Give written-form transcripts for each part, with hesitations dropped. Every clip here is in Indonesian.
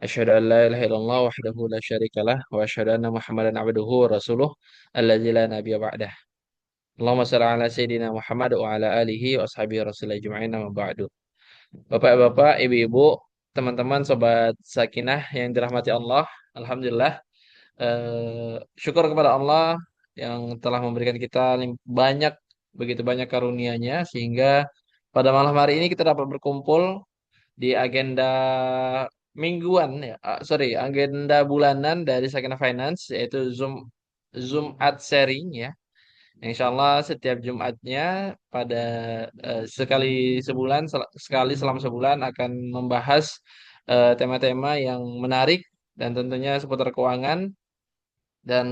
Asyhadu an la ilaha illallah wahdahu la syarika lah wa asyhadu anna Muhammadan abduhu wa rasuluh alladzi la nabiyya ba'dah. Allahumma shalli ala sayyidina Muhammad wa ala alihi wa ashabihi rasulillah ajma'in amma ba'du. Bapak-bapak, ibu-ibu, teman-teman sobat Sakinah yang dirahmati Allah, alhamdulillah syukur kepada Allah yang telah memberikan kita banyak begitu banyak karunia-Nya sehingga pada malam hari ini kita dapat berkumpul di agenda mingguan ya, sorry, agenda bulanan dari Sakina Finance yaitu Zoom ad sharing ya. Insya Allah setiap Jumatnya pada sekali sebulan sekali selama sebulan akan membahas tema-tema yang menarik dan tentunya seputar keuangan dan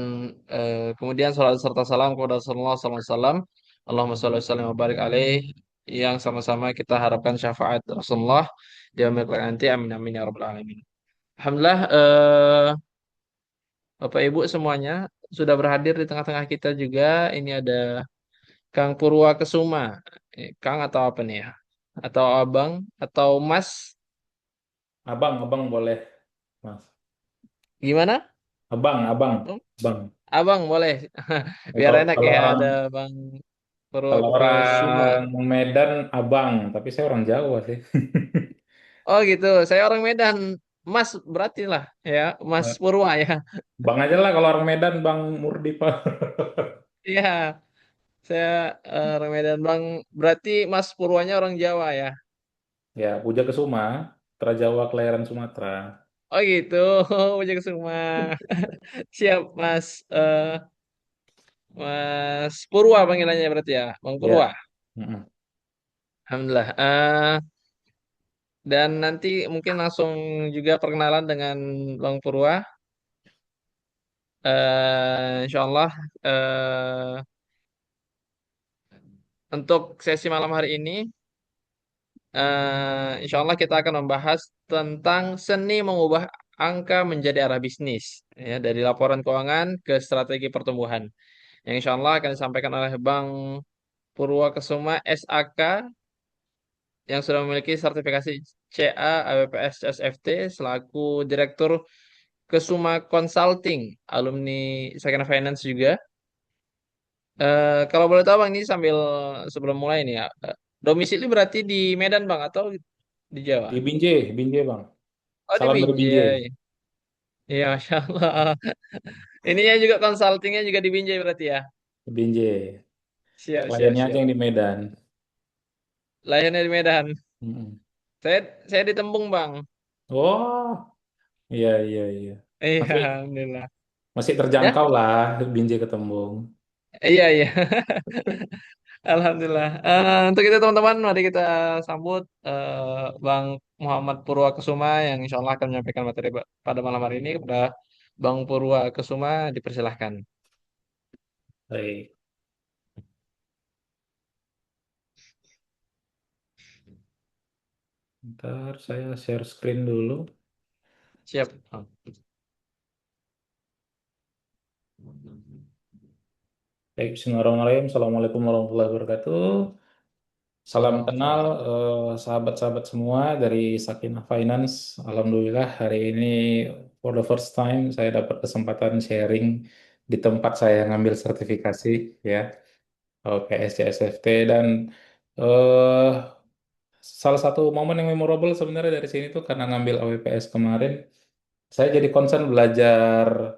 kemudian salat serta salam kepada Rasulullah SAW. Allahumma sholli wa sallim wa barik alaih yang sama-sama kita harapkan syafaat Rasulullah di yaumil qiyamah nanti. Amin amin ya rabbal alamin. Alhamdulillah, Bapak Ibu semuanya sudah berhadir di tengah-tengah kita juga. Ini ada Kang Purwa Kesuma. Kang atau apa nih ya? Atau Abang atau Mas? Abang, abang boleh, Mas. Gimana? Abang, Oh, abang. Abang boleh. Eh, Biar Kalau enak kalau ya orang ada Bang Purwa kalau Kesuma. orang Medan abang, tapi saya orang Jawa sih. Oh gitu. Saya orang Medan. Mas berarti lah ya, Mas Eh, Purwa ya. Bang aja lah kalau orang Medan, Bang Murdi Pak. Iya, saya orang Medan Bang. Berarti Mas Purwanya orang Jawa ya. Ya, Puja Kesuma, Tra Jawa kelahiran Sumatera. Oh gitu. Ujung Kesuma. Siap Mas. Mas Purwa panggilannya berarti ya, Bang Purwa. Ya. Mm-mm. Alhamdulillah. Dan nanti mungkin langsung juga perkenalan dengan Bang Purwa. Insya Allah untuk sesi malam hari ini, insya Allah kita akan membahas tentang seni mengubah angka menjadi arah bisnis, ya, dari laporan keuangan ke strategi pertumbuhan. Yang insya Allah akan disampaikan oleh Bang Purwa Kesuma SAK yang sudah memiliki sertifikasi CA AWPS CSFT selaku Direktur Kesuma Consulting, alumni Sakina Finance juga. Kalau boleh tahu Bang, ini sambil sebelum mulai nih ya, domisili berarti di Medan Bang atau di Jawa? Di Binjai, Binjai Bang. Oh di Salam dari Binjai. Binjai. Iya, Masya Allah. Ininya juga consultingnya juga di Binjai berarti ya? Di Binjai. Siap, siap, Kliennya aja siap. yang di Medan. Layannya di Medan. Mm-mm. Saya di Tembung Bang. Oh, iya, iya, iya. Iya, Masih Alhamdulillah. masih Ya? terjangkau lah Binjai ke Tembung. Iya, iya. Alhamdulillah. Untuk itu teman-teman, mari kita sambut Bang Muhammad Purwakesuma yang insya Allah akan menyampaikan materi pada malam hari ini kepada Bang Purwakesuma, dipersilahkan. Baik. Ntar saya share screen dulu. Siap. Baik, bismillahirrahmanirrahim. Assalamualaikum warahmatullahi wabarakatuh. Salam kenal Waalaikumsalam. sahabat-sahabat semua dari Sakinah Finance. Alhamdulillah hari ini for the first time saya dapat kesempatan sharing di tempat saya ngambil sertifikasi ya, PSCSFT dan eh, salah satu momen yang memorable sebenarnya dari sini tuh karena ngambil AWPS kemarin, saya jadi concern belajar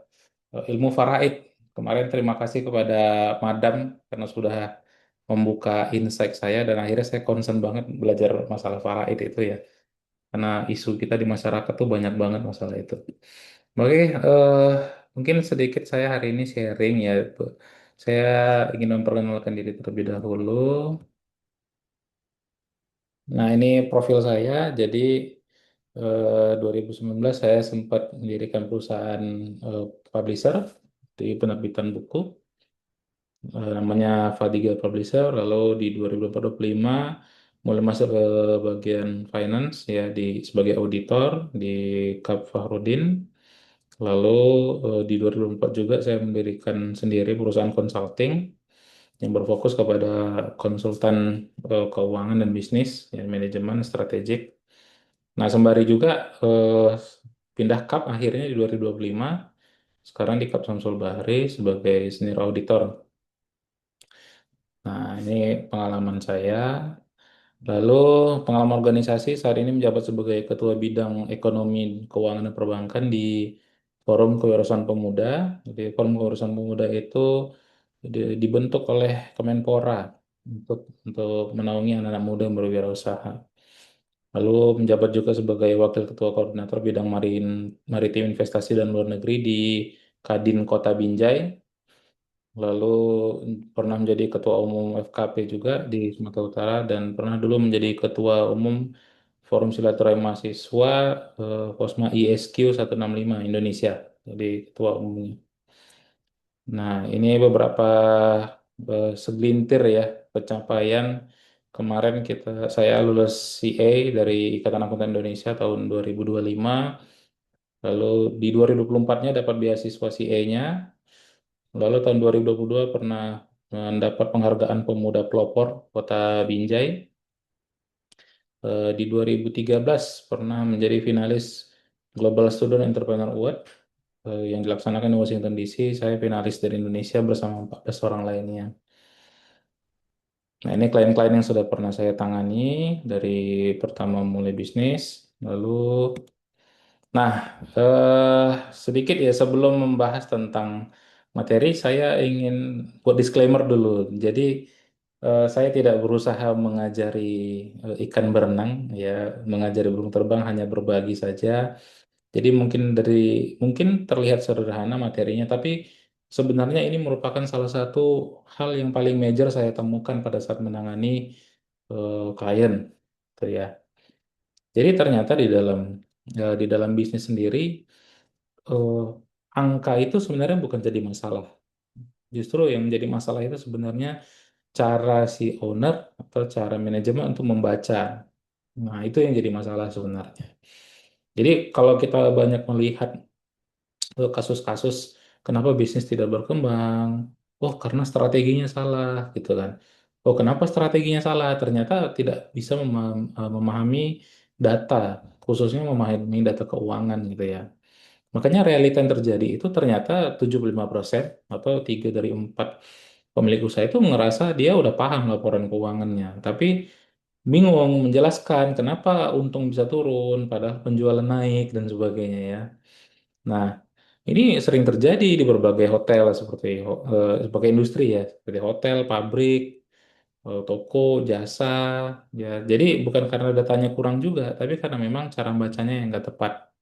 ilmu faraid. Kemarin terima kasih kepada Madam karena sudah membuka insight saya dan akhirnya saya concern banget belajar masalah faraid itu ya. Karena isu kita di masyarakat tuh banyak banget masalah itu. Oke, mungkin sedikit saya hari ini sharing ya. Saya ingin memperkenalkan diri terlebih dahulu. Nah, ini profil saya. Jadi 2019 saya sempat mendirikan perusahaan eh, publisher di penerbitan buku namanya Fadiga Publisher. Lalu di 2025 mulai masuk ke bagian finance ya di sebagai auditor di Kap Fahrudin. Lalu di 2024 juga saya mendirikan sendiri perusahaan consulting yang berfokus kepada konsultan keuangan dan bisnis, ya, manajemen strategik. Nah, sembari juga pindah Kap akhirnya di 2025. Sekarang di Kap Samsul Bahri sebagai senior auditor. Nah, ini pengalaman saya. Lalu pengalaman organisasi saat ini menjabat sebagai Ketua Bidang Ekonomi, Keuangan dan Perbankan di Forum Kewirausahaan Pemuda. Jadi Forum Kewirausahaan Pemuda itu dibentuk oleh Kemenpora untuk menaungi anak-anak muda yang berwirausaha. Lalu menjabat juga sebagai Wakil Ketua Koordinator Bidang Maritim Investasi dan Luar Negeri di Kadin Kota Binjai. Lalu pernah menjadi Ketua Umum FKP juga di Sumatera Utara dan pernah dulu menjadi Ketua Umum Forum Silaturahmi Mahasiswa Posma ISQ 165 Indonesia. Jadi Ketua Umumnya. Nah, ini beberapa segelintir ya pencapaian. Kemarin saya lulus CA dari Ikatan Akuntan Indonesia tahun 2025. Lalu di 2024-nya dapat beasiswa CA-nya. Lalu tahun 2022 pernah mendapat penghargaan Pemuda Pelopor Kota Binjai. Di 2013 pernah menjadi finalis Global Student Entrepreneur Award yang dilaksanakan di Washington DC. Saya finalis dari Indonesia bersama 14 orang lainnya. Nah, ini klien-klien yang sudah pernah saya tangani dari pertama mulai bisnis, lalu nah, sedikit ya sebelum membahas tentang materi, saya ingin buat disclaimer dulu. Jadi, saya tidak berusaha mengajari ikan berenang, ya, mengajari burung terbang, hanya berbagi saja. Jadi mungkin terlihat sederhana materinya, tapi sebenarnya ini merupakan salah satu hal yang paling major saya temukan pada saat menangani klien, gitu ya. Jadi ternyata di dalam bisnis sendiri eh, angka itu sebenarnya bukan jadi masalah. Justru yang menjadi masalah itu sebenarnya cara si owner atau cara manajemen untuk membaca. Nah, itu yang jadi masalah sebenarnya. Jadi kalau kita banyak melihat kasus-kasus kenapa bisnis tidak berkembang, oh karena strateginya salah gitu kan. Oh kenapa strateginya salah? Ternyata tidak bisa memahami data, khususnya memahami data keuangan gitu ya. Makanya realita yang terjadi itu ternyata 75% atau 3 dari 4 pemilik usaha itu ngerasa dia udah paham laporan keuangannya, tapi bingung menjelaskan kenapa untung bisa turun padahal penjualan naik dan sebagainya ya. Nah, ini sering terjadi di berbagai hotel sebagai industri ya, seperti hotel, pabrik, toko, jasa, ya. Jadi bukan karena datanya kurang juga, tapi karena memang cara bacanya yang nggak tepat.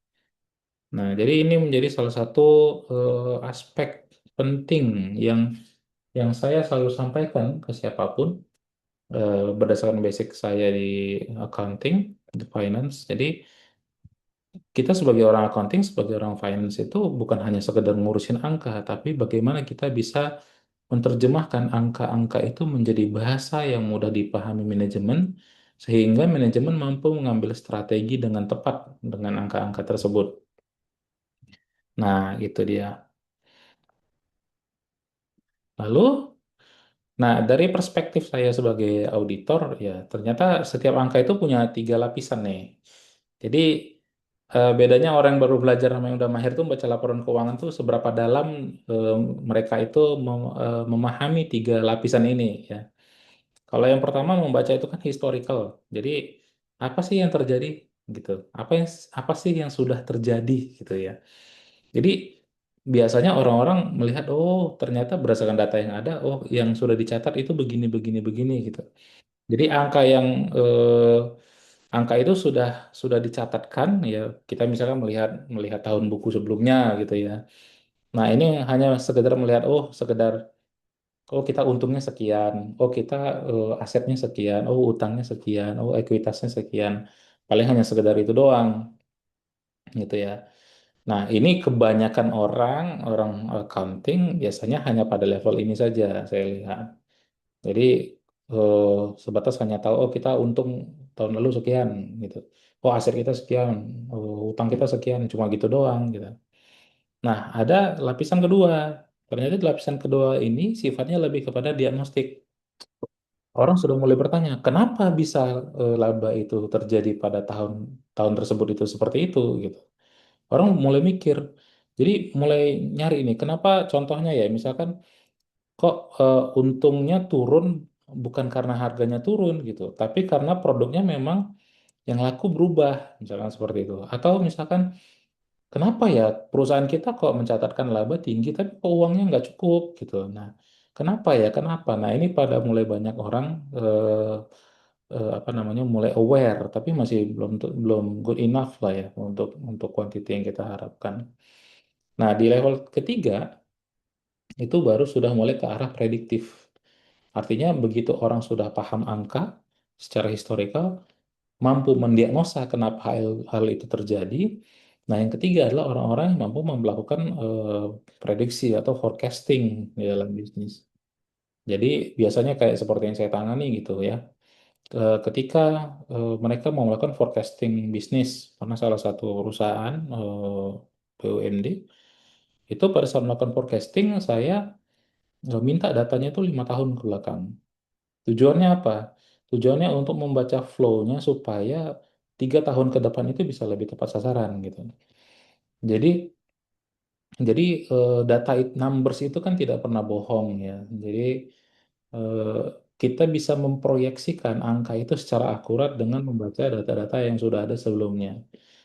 Nah, jadi ini menjadi salah satu aspek penting yang yang saya selalu sampaikan ke siapapun berdasarkan basic saya di accounting, di finance. Jadi kita sebagai orang accounting, sebagai orang finance itu bukan hanya sekedar ngurusin angka, tapi bagaimana kita bisa menerjemahkan angka-angka itu menjadi bahasa yang mudah dipahami manajemen, sehingga manajemen mampu mengambil strategi dengan tepat dengan angka-angka tersebut. Nah, itu dia. Lalu, nah dari perspektif saya sebagai auditor, ya ternyata setiap angka itu punya 3 lapisan nih. Jadi bedanya orang yang baru belajar sama yang udah mahir tuh baca laporan keuangan tuh seberapa dalam eh, mereka itu memahami 3 lapisan ini ya. Kalau yang pertama membaca itu kan historical. Jadi apa sih yang terjadi gitu? Apa sih yang sudah terjadi gitu ya. Jadi biasanya orang-orang melihat oh ternyata berdasarkan data yang ada, oh yang sudah dicatat itu begini begini begini gitu. Jadi angka itu sudah dicatatkan ya. Kita misalkan melihat melihat tahun buku sebelumnya gitu ya. Nah, ini hanya sekedar melihat sekedar kita untungnya sekian, kita asetnya sekian, utangnya sekian, ekuitasnya sekian. Paling hanya sekedar itu doang gitu ya. Nah, ini kebanyakan orang orang accounting biasanya hanya pada level ini saja saya lihat. Jadi eh, sebatas hanya tahu kita untung tahun lalu sekian gitu. Oh aset kita sekian, utang kita sekian, cuma gitu doang gitu. Nah ada lapisan kedua. Ternyata di lapisan kedua ini sifatnya lebih kepada diagnostik. Orang sudah mulai bertanya, kenapa bisa laba itu terjadi pada tahun tahun tersebut itu seperti itu gitu. Orang mulai mikir. Jadi mulai nyari ini. Kenapa contohnya ya, misalkan kok untungnya turun bukan karena harganya turun gitu, tapi karena produknya memang yang laku berubah, misalkan seperti itu. Atau misalkan kenapa ya perusahaan kita kok mencatatkan laba tinggi tapi kok uangnya nggak cukup gitu. Nah, kenapa ya? Kenapa? Nah, ini pada mulai banyak orang apa namanya mulai aware, tapi masih belum belum good enough lah ya untuk quantity yang kita harapkan. Nah, di level ketiga itu baru sudah mulai ke arah prediktif. Artinya begitu orang sudah paham angka secara historikal, mampu mendiagnosa kenapa hal itu terjadi. Nah, yang ketiga adalah orang-orang yang mampu melakukan prediksi atau forecasting di dalam bisnis. Jadi biasanya kayak seperti yang saya tangani gitu ya. Ketika mereka mau melakukan forecasting bisnis, karena salah satu perusahaan BUMD itu pada saat melakukan forecasting saya minta datanya itu 5 tahun ke belakang. Tujuannya apa? Tujuannya untuk membaca flow-nya supaya 3 tahun ke depan itu bisa lebih tepat sasaran gitu. Jadi jadi data numbers itu kan tidak pernah bohong ya. Jadi eh, kita bisa memproyeksikan angka itu secara akurat dengan membaca data-data yang sudah ada sebelumnya.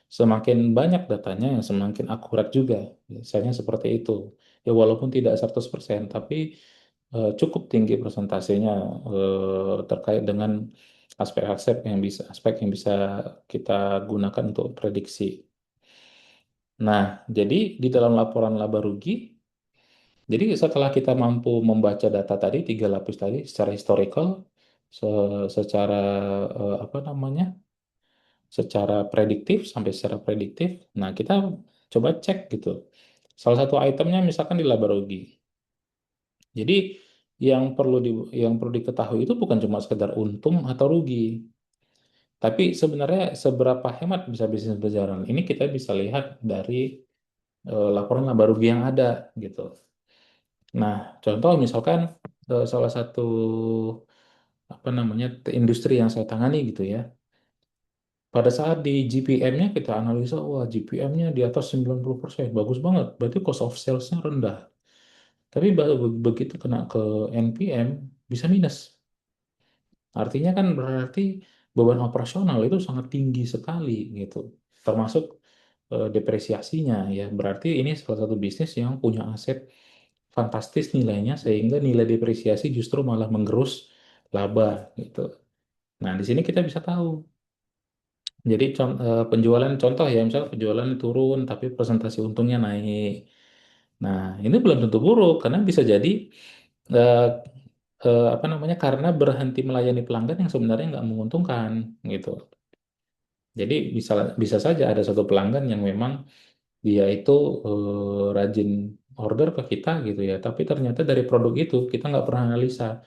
Semakin banyak datanya, yang semakin akurat juga. Biasanya seperti itu. Ya walaupun tidak 100%, tapi cukup tinggi persentasenya terkait dengan aspek yang bisa kita gunakan untuk prediksi. Nah, jadi di dalam laporan laba rugi, jadi setelah kita mampu membaca data tadi, 3 lapis tadi secara historical, secara apa namanya, secara prediktif sampai secara prediktif, nah kita coba cek gitu. Salah satu itemnya misalkan di laba rugi. Jadi yang perlu diketahui itu bukan cuma sekedar untung atau rugi, tapi sebenarnya seberapa hemat bisa bisnis berjalan. Ini kita bisa lihat dari laporan laba rugi yang ada gitu. Nah, contoh misalkan salah satu apa namanya industri yang saya tangani gitu ya. Pada saat di GPM-nya kita analisa, wah GPM-nya di atas 90%, bagus banget. Berarti cost of sales-nya rendah. Tapi begitu kena ke NPM bisa minus. Artinya kan berarti beban operasional itu sangat tinggi sekali gitu. Termasuk depresiasinya ya. Berarti ini salah satu bisnis yang punya aset fantastis nilainya sehingga nilai depresiasi justru malah menggerus laba gitu. Nah, di sini kita bisa tahu. Jadi penjualan contoh ya, misalnya penjualan turun tapi presentasi untungnya naik. Nah, ini belum tentu buruk karena bisa jadi eh, apa namanya karena berhenti melayani pelanggan yang sebenarnya nggak menguntungkan gitu. Jadi bisa bisa saja ada satu pelanggan yang memang dia itu rajin order ke kita gitu ya, tapi ternyata dari produk itu kita nggak pernah analisa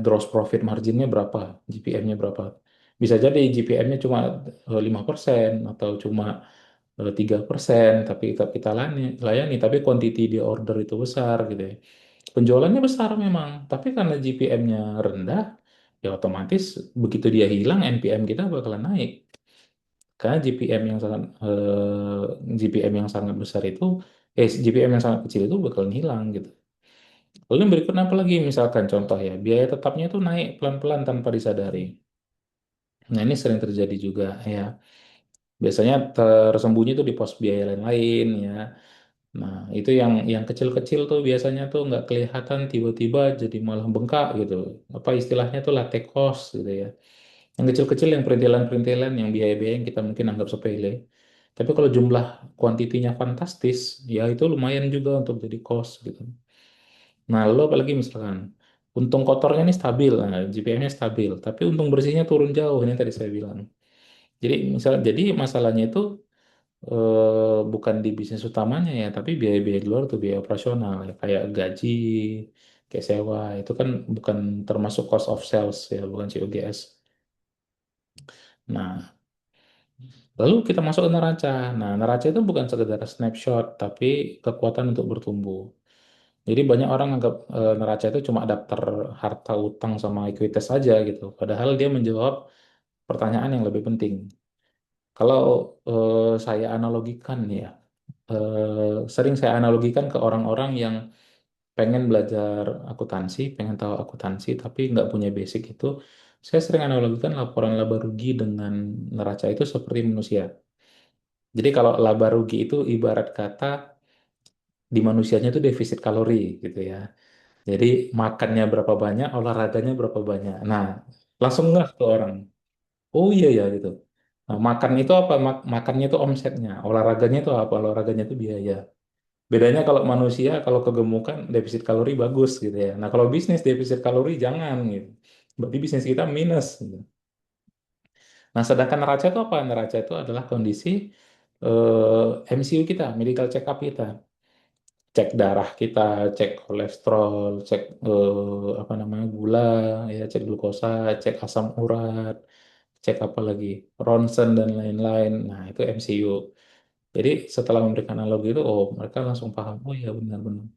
gross profit marginnya berapa, GPM-nya berapa. Bisa jadi GPM-nya cuma 5% atau cuma 3%, tapi kita layani, tapi quantity di order itu besar gitu ya. Penjualannya besar memang, tapi karena GPM-nya rendah, ya otomatis begitu dia hilang, NPM kita bakalan naik. Karena GPM yang sangat besar itu, GPM yang sangat kecil itu bakalan hilang gitu. Lalu yang berikutnya apa lagi? Misalkan contoh ya, biaya tetapnya itu naik pelan-pelan tanpa disadari. Nah, ini sering terjadi juga ya. Biasanya tersembunyi tuh di pos biaya lain-lain ya. Nah, itu yang kecil-kecil tuh biasanya tuh nggak kelihatan tiba-tiba jadi malah bengkak gitu. Apa istilahnya tuh latte cost gitu ya. Yang kecil-kecil yang perintilan-perintilan yang biaya-biaya yang kita mungkin anggap sepele. Tapi kalau jumlah kuantitinya fantastis, ya itu lumayan juga untuk jadi cost gitu. Nah, lalu apalagi misalkan untung kotornya ini stabil, nah, GPM-nya stabil, tapi untung bersihnya turun jauh, ini yang tadi saya bilang. Jadi masalahnya itu bukan di bisnis utamanya ya, tapi biaya-biaya di luar tuh biaya operasional ya, kayak gaji, kayak sewa, itu kan bukan termasuk cost of sales ya, bukan COGS. Nah, lalu kita masuk ke neraca. Nah, neraca itu bukan sekedar snapshot, tapi kekuatan untuk bertumbuh. Jadi banyak orang anggap neraca itu cuma daftar harta utang sama ekuitas saja gitu. Padahal dia menjawab pertanyaan yang lebih penting. Kalau saya analogikan nih ya, sering saya analogikan ke orang-orang yang pengen belajar akuntansi, pengen tahu akuntansi, tapi nggak punya basic itu. Saya sering analogikan laporan laba rugi dengan neraca itu seperti manusia. Jadi kalau laba rugi itu ibarat kata di manusianya itu defisit kalori gitu ya. Jadi makannya berapa banyak, olahraganya berapa banyak. Nah, langsung nggak ke orang. Oh iya ya gitu. Nah, makan itu apa? Makannya itu omsetnya. Olahraganya itu apa? Olahraganya itu biaya. Bedanya kalau manusia, kalau kegemukan, defisit kalori bagus gitu ya. Nah, kalau bisnis defisit kalori jangan gitu. Berarti bisnis kita minus gitu. Nah, sedangkan neraca itu apa? Neraca itu adalah kondisi MCU kita, medical check up kita. Cek darah kita, cek kolesterol, cek apa namanya gula, ya, cek glukosa, cek asam urat, cek apa lagi, ronsen dan lain-lain. Nah, itu MCU. Jadi setelah memberikan analogi itu, oh mereka langsung paham, oh iya benar-benar.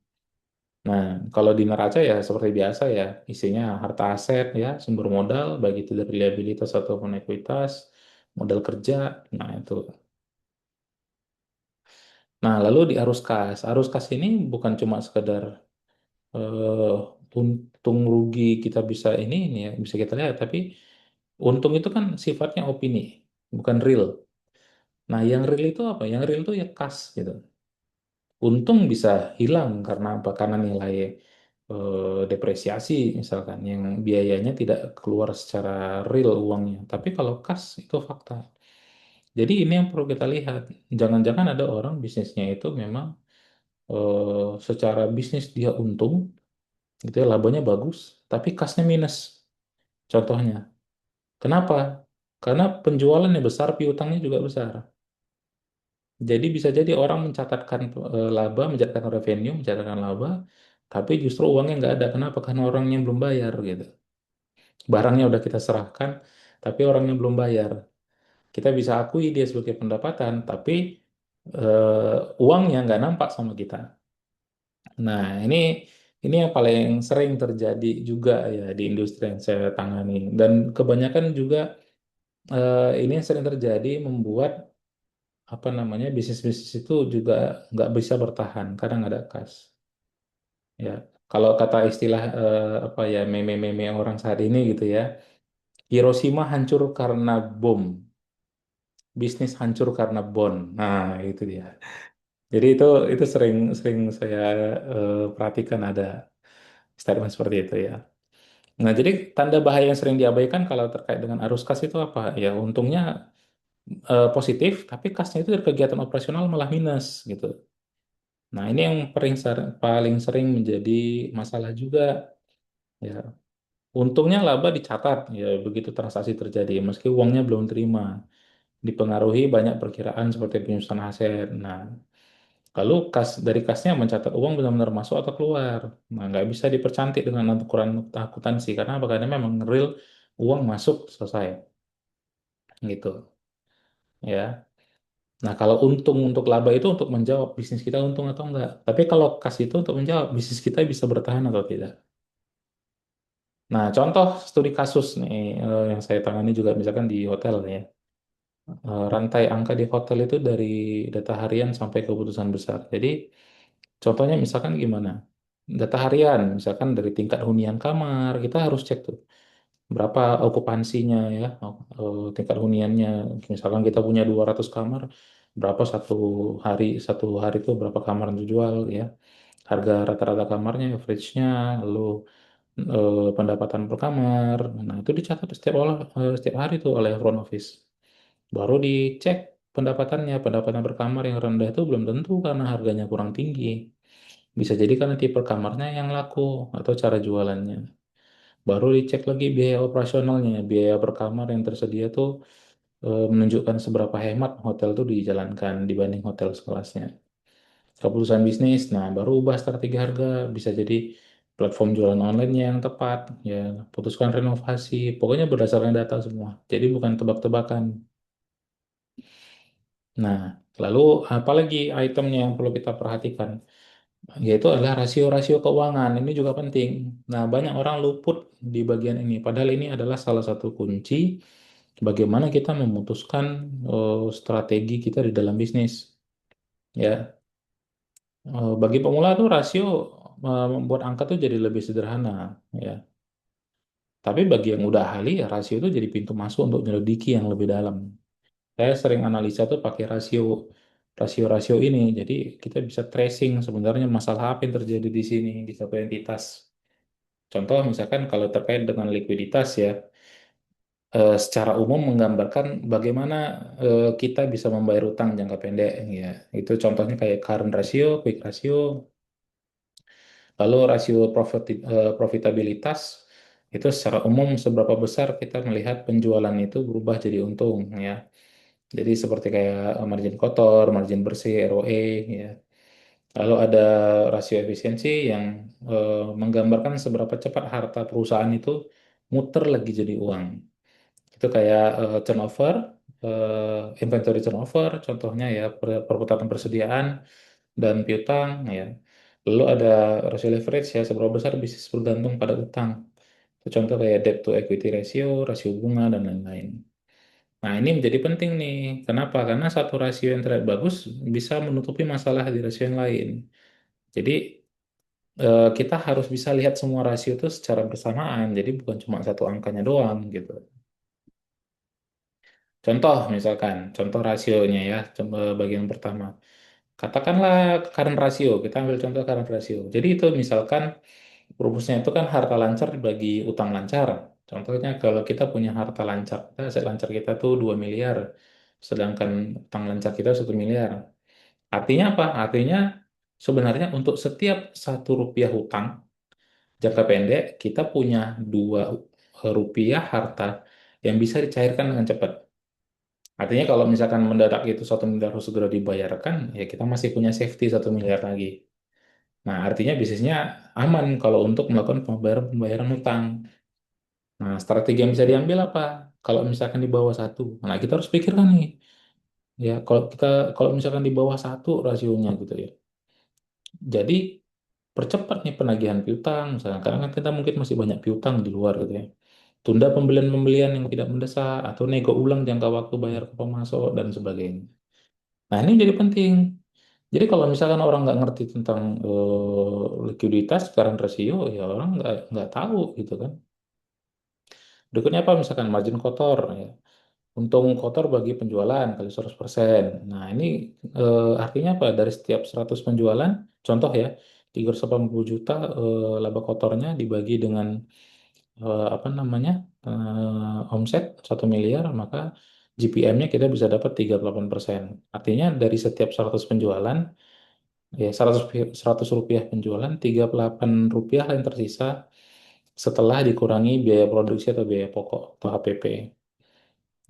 Nah, kalau di neraca ya seperti biasa ya, isinya harta aset ya, sumber modal, baik itu dari liabilitas ataupun ekuitas, modal kerja, nah itu. Nah, lalu di arus kas. Arus kas ini bukan cuma sekedar eh, untung rugi kita bisa ini ya, bisa kita lihat, tapi untung itu kan sifatnya opini, bukan real. Nah, yang real itu apa? Yang real itu ya kas gitu. Untung bisa hilang karena apa? Karena nilai depresiasi misalkan yang biayanya tidak keluar secara real uangnya. Tapi kalau kas itu fakta. Jadi ini yang perlu kita lihat. Jangan-jangan ada orang bisnisnya itu memang secara bisnis dia untung, gitu ya, labanya bagus, tapi kasnya minus. Contohnya, kenapa? Karena penjualannya besar, piutangnya juga besar. Jadi bisa jadi orang mencatatkan laba, mencatatkan revenue, mencatatkan laba, tapi justru uangnya nggak ada. Kenapa? Karena orangnya belum bayar gitu. Barangnya udah kita serahkan, tapi orangnya belum bayar. Kita bisa akui dia sebagai pendapatan, tapi uangnya nggak nampak sama kita. Nah, ini yang paling sering terjadi juga ya di industri yang saya tangani. Dan kebanyakan juga ini yang sering terjadi membuat apa namanya bisnis-bisnis itu juga nggak bisa bertahan karena nggak ada kas. Ya, kalau kata istilah apa ya meme-meme orang saat ini gitu ya, Hiroshima hancur karena bom, bisnis hancur karena bon. Nah, itu dia. Jadi itu sering sering saya perhatikan ada statement seperti itu ya. Nah, jadi tanda bahaya yang sering diabaikan kalau terkait dengan arus kas itu apa? Ya, untungnya positif, tapi kasnya itu dari kegiatan operasional malah minus gitu. Nah, ini yang paling sering menjadi masalah juga. Ya, untungnya laba dicatat, ya begitu transaksi terjadi, meski uangnya belum terima. Dipengaruhi banyak perkiraan seperti penyusunan aset. Nah, lalu dari kasnya mencatat uang benar-benar masuk atau keluar. Nah, nggak bisa dipercantik dengan ukuran akuntansi karena apa? Karena memang real uang masuk selesai gitu ya. Nah, kalau untung untuk laba itu untuk menjawab bisnis kita untung atau enggak. Tapi kalau kas itu untuk menjawab bisnis kita bisa bertahan atau tidak. Nah, contoh studi kasus nih yang saya tangani juga misalkan di hotel ya. Rantai angka di hotel itu dari data harian sampai keputusan besar. Jadi, contohnya misalkan gimana? Data harian, misalkan dari tingkat hunian kamar, kita harus cek tuh berapa okupansinya ya, tingkat huniannya. Misalkan kita punya 200 kamar, berapa satu hari itu berapa kamar yang dijual ya. Harga rata-rata kamarnya, average-nya, lalu pendapatan per kamar. Nah, itu dicatat setiap hari tuh oleh front office. Baru dicek pendapatannya, pendapatan per kamar yang rendah itu belum tentu karena harganya kurang tinggi. Bisa jadi karena tipe kamarnya yang laku atau cara jualannya. Baru dicek lagi biaya operasionalnya, biaya per kamar yang tersedia tuh menunjukkan seberapa hemat hotel tuh dijalankan dibanding hotel sekelasnya. Keputusan bisnis, nah baru ubah strategi harga, bisa jadi platform jualan online yang tepat, ya putuskan renovasi, pokoknya berdasarkan data semua. Jadi bukan tebak-tebakan. Nah, lalu apalagi itemnya yang perlu kita perhatikan, yaitu adalah rasio-rasio keuangan. Ini juga penting. Nah, banyak orang luput di bagian ini, padahal ini adalah salah satu kunci bagaimana kita memutuskan strategi kita di dalam bisnis. Ya, bagi pemula tuh rasio membuat angka tuh jadi lebih sederhana. Ya, tapi bagi yang udah ahli, ya rasio itu jadi pintu masuk untuk menyelidiki yang lebih dalam. Saya sering analisa tuh pakai rasio-rasio ini. Jadi kita bisa tracing sebenarnya masalah apa yang terjadi di sini di satu entitas. Contoh misalkan kalau terkait dengan likuiditas ya, secara umum menggambarkan bagaimana kita bisa membayar utang jangka pendek ya. Itu contohnya kayak current ratio, quick ratio, lalu rasio profitabilitas itu secara umum seberapa besar kita melihat penjualan itu berubah jadi untung ya. Jadi seperti kayak margin kotor, margin bersih, ROE ya. Lalu ada rasio efisiensi yang menggambarkan seberapa cepat harta perusahaan itu muter lagi jadi uang. Itu kayak turnover, inventory turnover, contohnya ya perputaran persediaan dan piutang ya. Lalu ada rasio leverage ya, seberapa besar bisnis bergantung pada utang. Itu contoh kayak debt to equity ratio, rasio bunga dan lain-lain. Nah, ini menjadi penting nih. Kenapa? Karena satu rasio yang terlihat bagus bisa menutupi masalah di rasio yang lain. Jadi, kita harus bisa lihat semua rasio itu secara bersamaan. Jadi, bukan cuma satu angkanya doang gitu. Contoh misalkan, contoh rasionya ya, coba bagian pertama. Katakanlah current rasio, kita ambil contoh current rasio. Jadi itu misalkan rumusnya itu kan harta lancar dibagi utang lancar. Contohnya kalau kita punya harta lancar, aset lancar kita tuh 2 miliar, sedangkan utang lancar kita 1 miliar. Artinya apa? Artinya sebenarnya untuk setiap 1 rupiah hutang jangka pendek, kita punya 2 rupiah harta yang bisa dicairkan dengan cepat. Artinya kalau misalkan mendadak itu 1 miliar harus segera dibayarkan, ya kita masih punya safety 1 miliar lagi. Nah, artinya bisnisnya aman kalau untuk melakukan pembayaran hutang. Nah, strategi yang bisa diambil apa? Kalau misalkan di bawah satu, nah kita harus pikirkan nih, ya kalau misalkan di bawah satu rasionya gitu ya. Jadi percepat nih penagihan piutang, misalnya karena kan kita mungkin masih banyak piutang di luar gitu ya. Tunda pembelian-pembelian yang tidak mendesak atau nego ulang jangka waktu bayar ke pemasok dan sebagainya. Nah, ini jadi penting. Jadi kalau misalkan orang nggak ngerti tentang likuiditas, sekarang rasio, ya orang nggak tahu gitu kan. Berikutnya apa? Misalkan margin kotor. Ya. Untung kotor bagi penjualan kali 100%. Nah, ini artinya apa? Dari setiap 100 penjualan, contoh ya, 380 juta laba kotornya dibagi dengan apa namanya omset 1 miliar, maka GPM-nya kita bisa dapat 38%. Artinya dari setiap 100 penjualan, ya 100 rupiah penjualan, 38 rupiah yang tersisa setelah dikurangi biaya produksi atau biaya pokok atau HPP.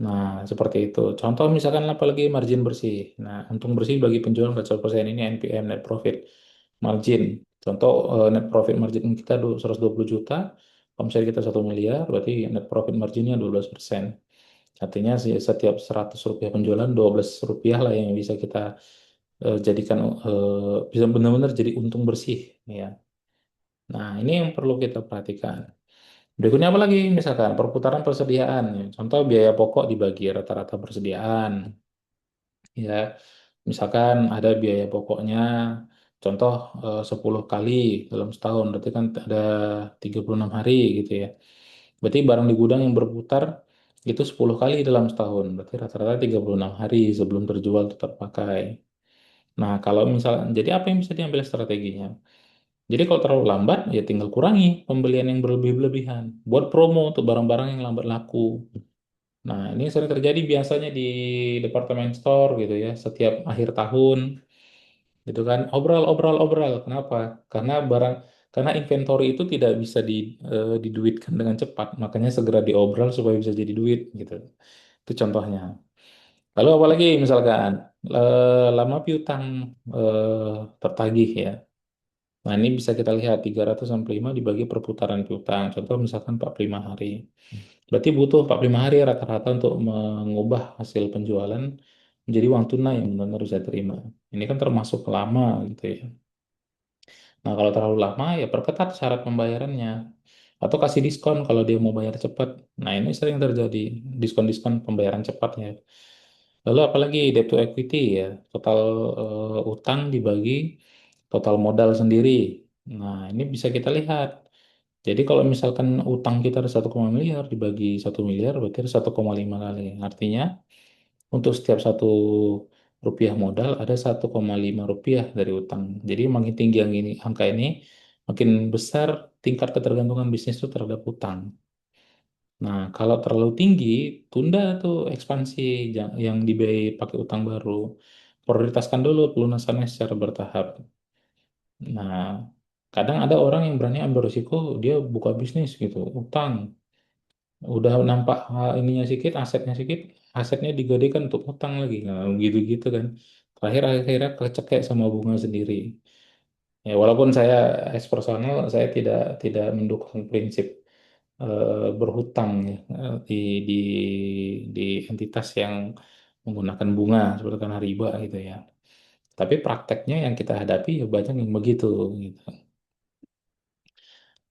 Nah, seperti itu. Contoh misalkan apalagi margin bersih. Nah, untung bersih bagi penjualan 40% ini NPM, net profit margin. Contoh net profit margin kita 120 juta, omset kita 1 miliar, berarti net profit marginnya 12%. Artinya setiap 100 rupiah penjualan, 12 rupiah lah yang bisa kita jadikan, bisa benar-benar jadi untung bersih. Ya. Nah, ini yang perlu kita perhatikan. Berikutnya apa lagi? Misalkan perputaran persediaan. Ya. Contoh biaya pokok dibagi rata-rata persediaan. Ya, misalkan ada biaya pokoknya, contoh 10 kali dalam setahun, berarti kan ada 36 hari gitu ya. Berarti barang di gudang yang berputar itu 10 kali dalam setahun, berarti rata-rata 36 hari sebelum terjual atau terpakai. Nah, kalau misalnya, jadi apa yang bisa diambil strateginya? Jadi kalau terlalu lambat, ya tinggal kurangi pembelian yang berlebih-lebihan. Buat promo untuk barang-barang yang lambat laku. Nah, ini sering terjadi biasanya di departemen store gitu ya, setiap akhir tahun gitu kan, obral, obral, obral. Kenapa? Karena karena inventory itu tidak bisa diduitkan dengan cepat, makanya segera diobral supaya bisa jadi duit gitu. Itu contohnya. Lalu apalagi misalkan lama piutang tertagih ya. Nah, ini bisa kita lihat 365 dibagi perputaran piutang. Contoh misalkan 45 hari. Berarti butuh 45 hari rata-rata untuk mengubah hasil penjualan menjadi uang tunai yang benar-benar bisa terima. Ini kan termasuk lama gitu ya. Nah, kalau terlalu lama ya perketat syarat pembayarannya. atau kasih diskon kalau dia mau bayar cepat. Nah, ini sering terjadi diskon-diskon pembayaran cepat ya. Lalu apalagi debt to equity ya, total utang dibagi total modal sendiri. Nah, ini bisa kita lihat. Jadi kalau misalkan utang kita ada 1,5 miliar dibagi 1 miliar berarti ada 1,5 kali. Artinya untuk setiap 1 rupiah modal ada 1,5 rupiah dari utang. Jadi makin tinggi yang ini angka ini, makin besar tingkat ketergantungan bisnis itu terhadap utang. Nah, kalau terlalu tinggi, tunda tuh ekspansi yang dibiayai pakai utang baru. Prioritaskan dulu pelunasannya secara bertahap. Nah, kadang ada orang yang berani ambil risiko, dia buka bisnis gitu, utang. Udah nampak ininya sedikit, asetnya digadekan untuk utang lagi. Nah, gitu-gitu kan. Terakhir akhirnya kecekek sama bunga sendiri. Ya, walaupun saya as personal, saya tidak mendukung prinsip berhutang ya, di di di entitas yang menggunakan bunga seperti karena riba gitu ya. Tapi prakteknya yang kita hadapi ya banyak yang begitu gitu.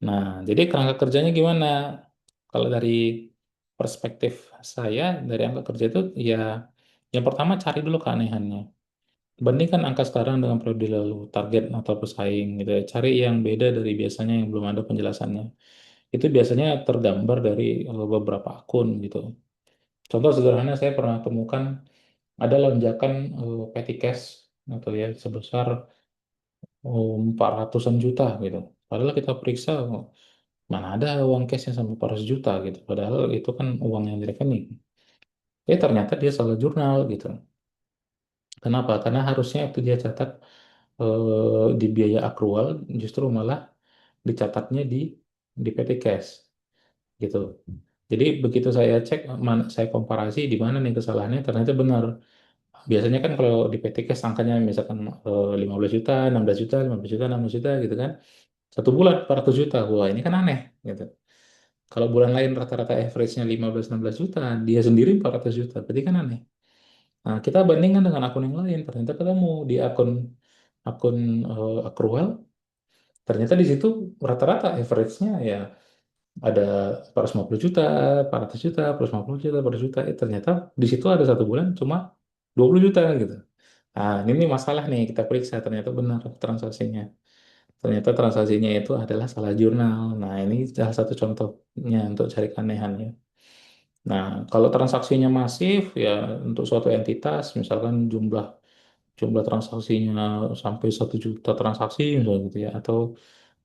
Nah, jadi kerangka kerjanya gimana? Kalau dari perspektif saya, dari angka kerja itu ya yang pertama cari dulu keanehannya. Bandingkan angka sekarang dengan periode lalu, target atau pesaing gitu ya. Cari yang beda dari biasanya yang belum ada penjelasannya. Itu biasanya tergambar dari beberapa akun gitu. Contoh sederhana saya pernah temukan ada lonjakan petty cash atau ya sebesar 400-an juta gitu. Padahal kita periksa mana ada uang cashnya sampai 400 juta gitu. Padahal itu kan uang yang di rekening. Ternyata dia salah jurnal gitu. Kenapa? Karena harusnya itu dia catat di biaya akrual, justru malah dicatatnya di PT Cash gitu. Jadi begitu saya cek, saya komparasi di mana nih kesalahannya, ternyata benar. Biasanya kan kalau di PT Cash angkanya misalkan 15 juta, 16 juta, 15 juta, 16 juta gitu kan. Satu bulan 400 juta. Wah, ini kan aneh gitu. Kalau bulan lain rata-rata average-nya 15-16 juta, dia sendiri 400 juta. Berarti kan aneh. Nah, kita bandingkan dengan akun yang lain. Ternyata ketemu di akun akun accrual, ternyata di situ rata-rata average-nya ya ada 450 juta, 400 juta, 450 juta, 400 juta. Ternyata di situ ada satu bulan cuma 20 juta gitu. Nah, ini masalah nih kita periksa. Ternyata benar transaksinya. Ternyata transaksinya itu adalah salah jurnal. Nah, ini salah satu contohnya untuk cari keanehannya. Nah, kalau transaksinya masif, ya untuk suatu entitas, misalkan jumlah jumlah transaksinya sampai 1 juta transaksi, misalnya gitu ya, atau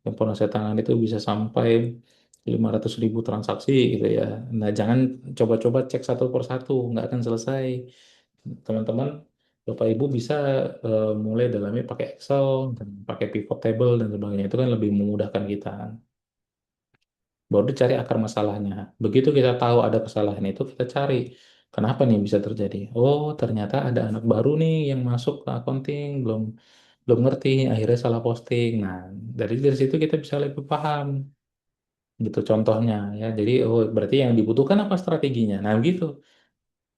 yang pernah saya tangani itu bisa sampai 500.000 transaksi gitu ya. Nah, jangan coba-coba cek satu per satu, nggak akan selesai. Teman-teman, Bapak Ibu bisa mulai dalamnya pakai Excel, dan pakai pivot table dan sebagainya. Itu kan lebih memudahkan kita. Baru dicari akar masalahnya. Begitu kita tahu ada kesalahan itu, kita cari kenapa nih bisa terjadi. Oh, ternyata ada anak baru nih yang masuk ke accounting, belum belum ngerti, akhirnya salah posting. Nah, dari situ kita bisa lebih paham gitu contohnya ya. Jadi, oh berarti yang dibutuhkan apa strateginya? Nah, gitu.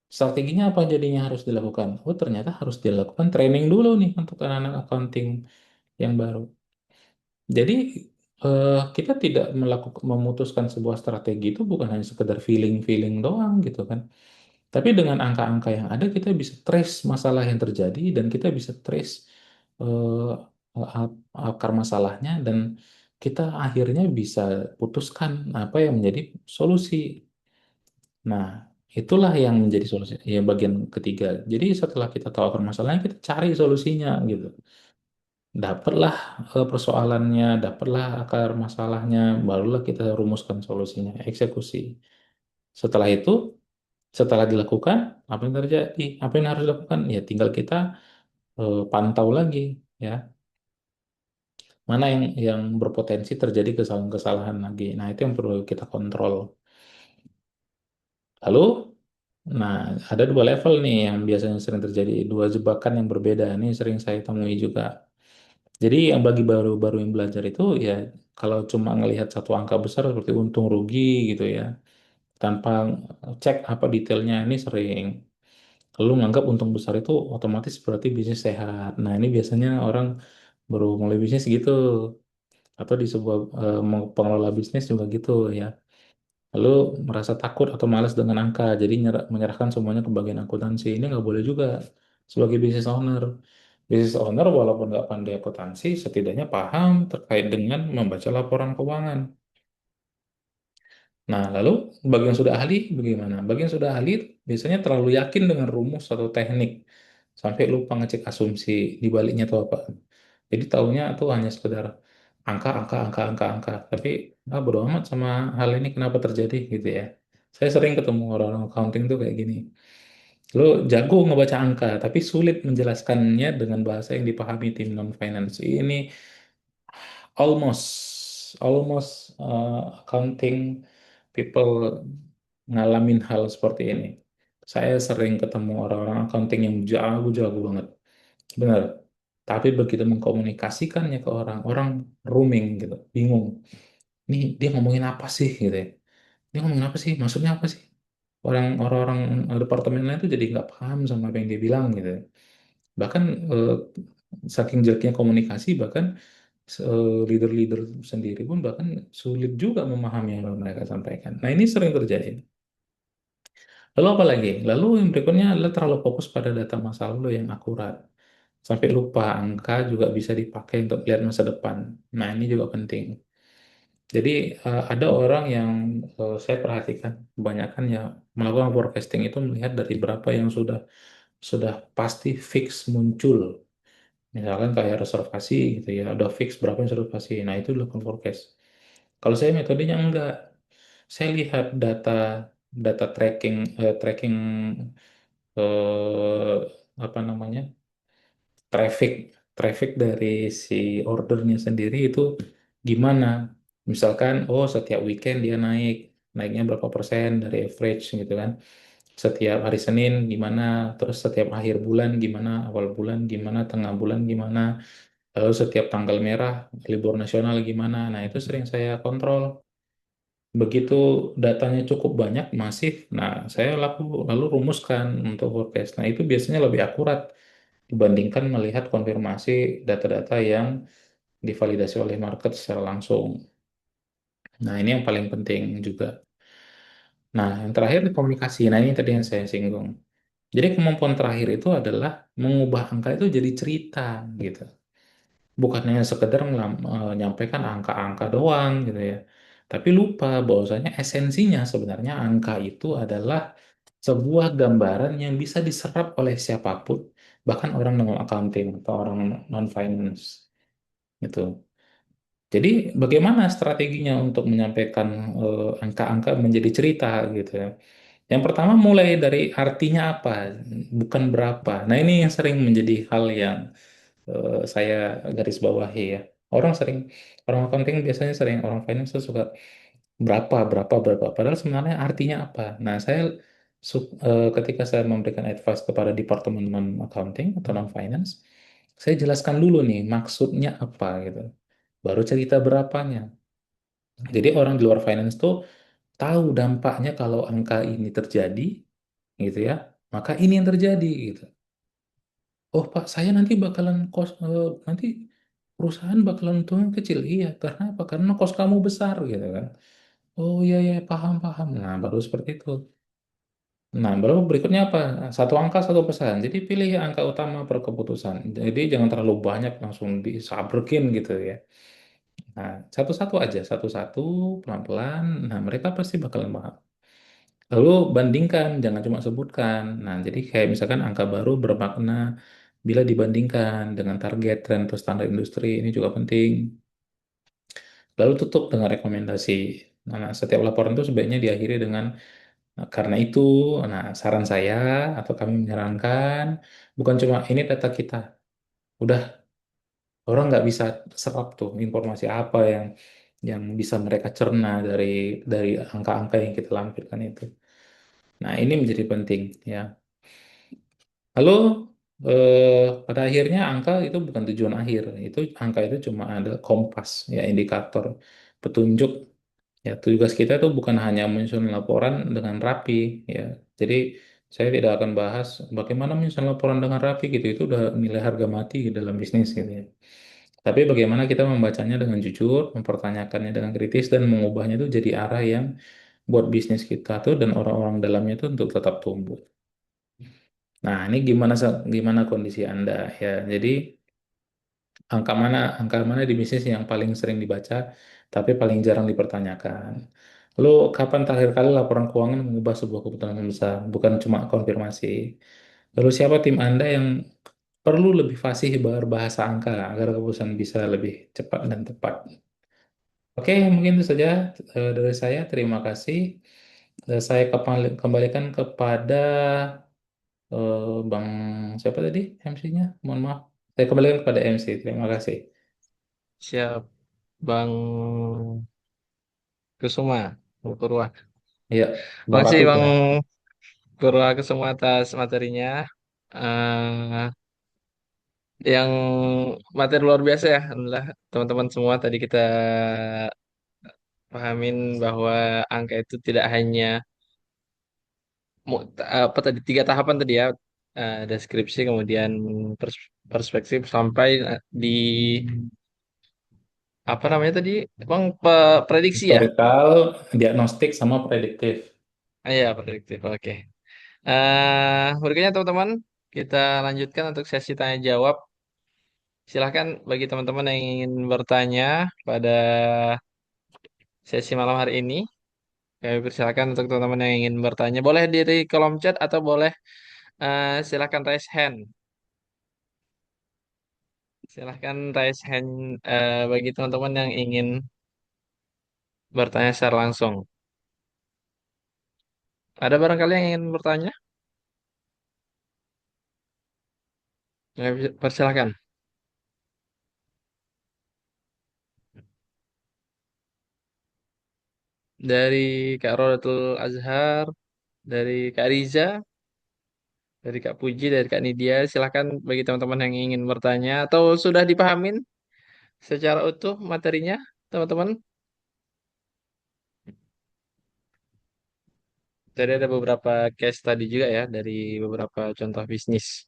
Strateginya apa jadinya harus dilakukan? Oh, ternyata harus dilakukan training dulu nih untuk anak-anak accounting yang baru. Jadi kita tidak melakukan memutuskan sebuah strategi itu bukan hanya sekedar feeling-feeling doang gitu kan. Tapi dengan angka-angka yang ada kita bisa trace masalah yang terjadi dan kita bisa trace akar masalahnya dan kita akhirnya bisa putuskan apa yang menjadi solusi. Nah, itulah yang menjadi solusi ya bagian ketiga. Jadi setelah kita tahu akar masalahnya kita cari solusinya gitu. Dapatlah persoalannya, dapatlah akar masalahnya, barulah kita rumuskan solusinya, eksekusi. Setelah itu, setelah dilakukan, apa yang terjadi? Apa yang harus dilakukan? Ya tinggal kita pantau lagi, ya mana yang berpotensi terjadi kesalahan-kesalahan lagi. Nah itu yang perlu kita kontrol. Lalu, nah ada dua level nih yang biasanya sering terjadi, dua jebakan yang berbeda. Ini sering saya temui juga. Jadi yang bagi baru-baru yang belajar itu ya kalau cuma ngelihat satu angka besar seperti untung rugi gitu ya, tanpa cek apa detailnya ini sering. Lalu nganggap untung besar itu otomatis berarti bisnis sehat. Nah ini biasanya orang baru mulai bisnis gitu. atau di sebuah pengelola bisnis juga gitu ya. Lalu merasa takut atau malas dengan angka, jadi menyerahkan semuanya ke bagian akuntansi. Ini nggak boleh juga sebagai business owner. Business owner walaupun nggak pandai akuntansi, setidaknya paham terkait dengan membaca laporan keuangan. Nah, lalu bagi yang sudah ahli bagaimana? Bagi yang sudah ahli biasanya terlalu yakin dengan rumus atau teknik sampai lupa ngecek asumsi di baliknya itu apa. Jadi taunya tuh hanya sekedar angka, angka, angka, angka, angka. Tapi bodo amat sama hal ini kenapa terjadi gitu ya. Saya sering ketemu orang-orang accounting tuh kayak gini. Lo jago ngebaca angka, tapi sulit menjelaskannya dengan bahasa yang dipahami tim non-finance. Ini accounting people ngalamin hal seperti ini. Saya sering ketemu orang-orang accounting yang jago-jago banget. Benar. Tapi begitu mengkomunikasikannya ke orang, orang rooming gitu, bingung. Ini dia ngomongin apa sih gitu ya. Dia ngomongin apa sih? Maksudnya apa sih? Orang-orang departemen lain tuh jadi nggak paham sama apa yang dia bilang gitu. Bahkan eh, saking jeleknya komunikasi, bahkan leader-leader sendiri pun bahkan sulit juga memahami yang mereka sampaikan. Nah, ini sering terjadi. Lalu apa lagi? Lalu yang berikutnya adalah terlalu fokus pada data masa lalu yang akurat. Sampai lupa angka juga bisa dipakai untuk lihat masa depan. Nah, ini juga penting. Jadi ada orang yang saya perhatikan kebanyakan ya melakukan forecasting itu melihat dari berapa yang sudah pasti fix muncul. Misalkan kayak reservasi gitu ya, udah fix berapa yang reservasi. Nah, itu dilakukan forecast. Kalau saya metodenya enggak. Saya lihat data data tracking eh, apa namanya? traffic traffic dari si ordernya sendiri itu gimana. Misalkan oh setiap weekend dia naiknya berapa persen dari average gitu kan. Setiap hari Senin gimana, terus setiap akhir bulan gimana, awal bulan gimana, tengah bulan gimana, lalu setiap tanggal merah libur nasional gimana. Nah, itu sering saya kontrol. Begitu datanya cukup banyak, masif, nah saya lalu rumuskan untuk forecast. Nah, itu biasanya lebih akurat dibandingkan melihat konfirmasi data-data yang divalidasi oleh market secara langsung. Nah, ini yang paling penting juga. Nah, yang terakhir komunikasi. Nah, ini tadi yang saya singgung. Jadi kemampuan terakhir itu adalah mengubah angka itu jadi cerita gitu. Bukan hanya sekedar menyampaikan angka-angka doang gitu ya. Tapi lupa bahwasanya esensinya sebenarnya angka itu adalah sebuah gambaran yang bisa diserap oleh siapapun, bahkan orang non accounting atau orang non finance gitu. Jadi bagaimana strateginya untuk menyampaikan angka-angka menjadi cerita gitu ya. Yang pertama mulai dari artinya apa, bukan berapa. Nah, ini yang sering menjadi hal yang saya garis bawahi ya. Orang sering, orang accounting biasanya sering, orang finance tuh suka berapa, berapa, berapa. Padahal sebenarnya artinya apa. Nah, saya ketika saya memberikan advice kepada departemen non accounting atau non finance, saya jelaskan dulu nih maksudnya apa gitu. Baru cerita berapanya. Jadi orang di luar finance tuh tahu dampaknya kalau angka ini terjadi, gitu ya. Maka ini yang terjadi gitu. Oh Pak, saya nanti bakalan nanti perusahaan bakalan untung kecil. Iya, karena apa? Karena kos kamu besar gitu kan. Oh iya ya, paham paham. Nah, baru seperti itu. Nah, baru berikutnya apa? Satu angka satu pesan. Jadi pilih angka utama per keputusan. Jadi jangan terlalu banyak langsung disabrekin gitu ya. Nah, satu-satu aja, satu-satu pelan-pelan. Nah, mereka pasti bakalan paham. Lalu bandingkan, jangan cuma sebutkan. Nah, jadi kayak misalkan angka baru bermakna bila dibandingkan dengan target tren atau standar industri, ini juga penting. Lalu tutup dengan rekomendasi. Nah, setiap laporan itu sebaiknya diakhiri dengan "Nah, karena itu, nah saran saya atau kami menyarankan bukan cuma ini data kita. Udah orang nggak bisa serap tuh informasi apa yang bisa mereka cerna dari angka-angka yang kita lampirkan itu. Nah, ini menjadi penting ya. Lalu pada akhirnya angka itu bukan tujuan akhir. Angka itu cuma ada kompas ya indikator petunjuk. Ya, tugas kita itu bukan hanya menyusun laporan dengan rapi, ya. Jadi saya tidak akan bahas bagaimana menyusun laporan dengan rapi gitu. Itu udah nilai harga mati dalam bisnis gitu ya. Tapi bagaimana kita membacanya dengan jujur, mempertanyakannya dengan kritis, dan mengubahnya itu jadi arah yang buat bisnis kita tuh dan orang-orang dalamnya itu untuk tetap tumbuh. Nah, ini gimana kondisi Anda ya. Jadi angka mana di bisnis yang paling sering dibaca tapi paling jarang dipertanyakan. Lalu kapan terakhir kali laporan keuangan mengubah sebuah keputusan yang besar, bukan cuma konfirmasi. Lalu siapa tim Anda yang perlu lebih fasih berbahasa angka agar keputusan bisa lebih cepat dan tepat. Oke, mungkin itu saja dari saya. Terima kasih. Saya kembalikan kepada Bang siapa tadi MC-nya? Mohon maaf. Saya kembalikan kepada MC. Terima kasih. Siap, Bang Kusuma, Bang Purwa. Iya, Bang Makasih Ratu Bang ya. Purwa Kusuma atas materinya. Eh, yang materi luar biasa ya, alhamdulillah teman-teman semua tadi kita pahamin bahwa angka itu tidak hanya apa tadi tiga tahapan tadi ya, deskripsi kemudian perspektif sampai di apa namanya tadi bang prediksi ya. Historical, diagnostik, sama prediktif. Iya prediktif oke. Berikutnya teman-teman kita lanjutkan untuk sesi tanya jawab. Silahkan bagi teman-teman yang ingin bertanya pada sesi malam hari ini. Kami persilakan untuk teman-teman yang ingin bertanya. Boleh dari kolom chat atau boleh silahkan raise hand. Silahkan raise hand bagi teman-teman yang ingin bertanya secara langsung. Ada barangkali yang ingin bertanya? Persilakan. Dari Kak Rodatul Azhar, dari Kak Riza, dari Kak Puji, dari Kak Nidia. Silahkan bagi teman-teman yang ingin bertanya atau sudah dipahamin secara utuh materinya, teman-teman. Jadi ada beberapa case tadi juga ya dari beberapa contoh bisnis.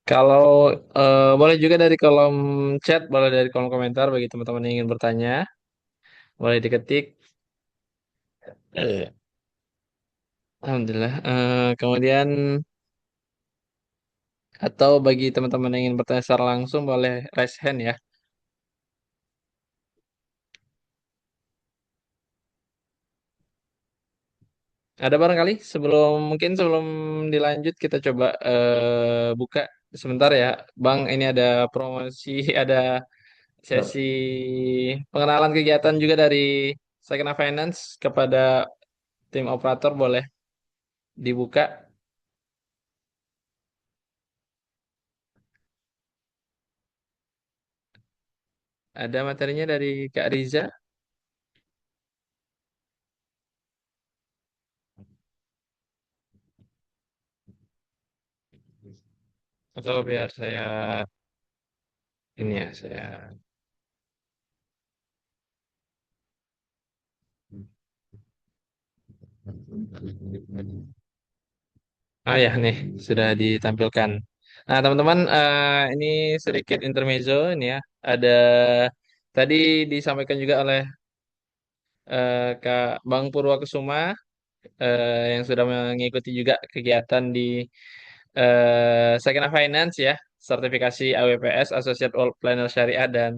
Kalau boleh juga dari kolom chat, boleh dari kolom komentar bagi teman-teman yang ingin bertanya, boleh diketik. Eh, Alhamdulillah. Kemudian atau bagi teman-teman yang ingin bertanya secara langsung, boleh raise hand ya. Ada barangkali sebelum dilanjut kita coba buka sebentar ya, Bang. Ini ada promosi, ada sesi pengenalan kegiatan juga dari Sakina Finance kepada tim operator boleh dibuka. Ada materinya dari Kak Riza atau biar saya ini ya saya. Ah ya nih sudah ditampilkan. Nah teman-teman ini sedikit intermezzo ini ya. Ada tadi disampaikan juga oleh Kak Bang Purwakusuma yang sudah mengikuti juga kegiatan di Sakina Finance ya, sertifikasi AWPS Associate World Planner Syariah dan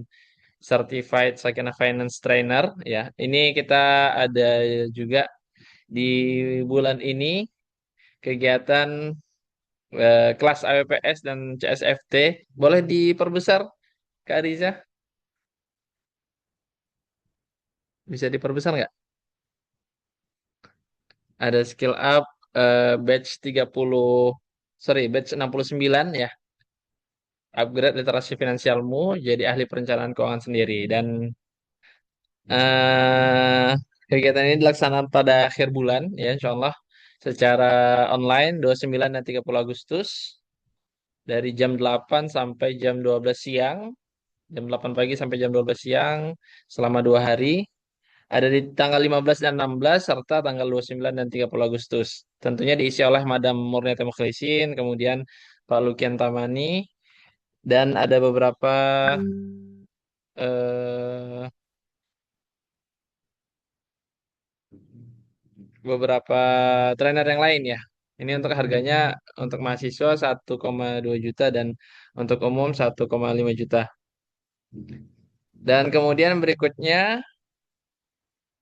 Certified Sakina Finance Trainer ya. Ini kita ada juga di bulan ini kegiatan kelas AWPS dan CSFT. Boleh diperbesar Kak Riza? Bisa diperbesar nggak? Ada skill up batch 30, sorry, batch 69 ya. Upgrade literasi finansialmu jadi ahli perencanaan keuangan sendiri. Dan eh kegiatan ini dilaksanakan pada akhir bulan ya insya Allah secara online 29 dan 30 Agustus dari jam 8 sampai jam 12 siang, jam 8 pagi sampai jam 12 siang selama 2 hari. Ada di tanggal 15 dan 16 serta tanggal 29 dan 30 Agustus. Tentunya diisi oleh Madam Murniati Mukhlisin, kemudian Pak Lukian Tamani, Dan ada eh, beberapa trainer yang lain ya. Ini untuk harganya untuk mahasiswa 1,2 juta dan untuk umum 1,5 juta. Dan kemudian berikutnya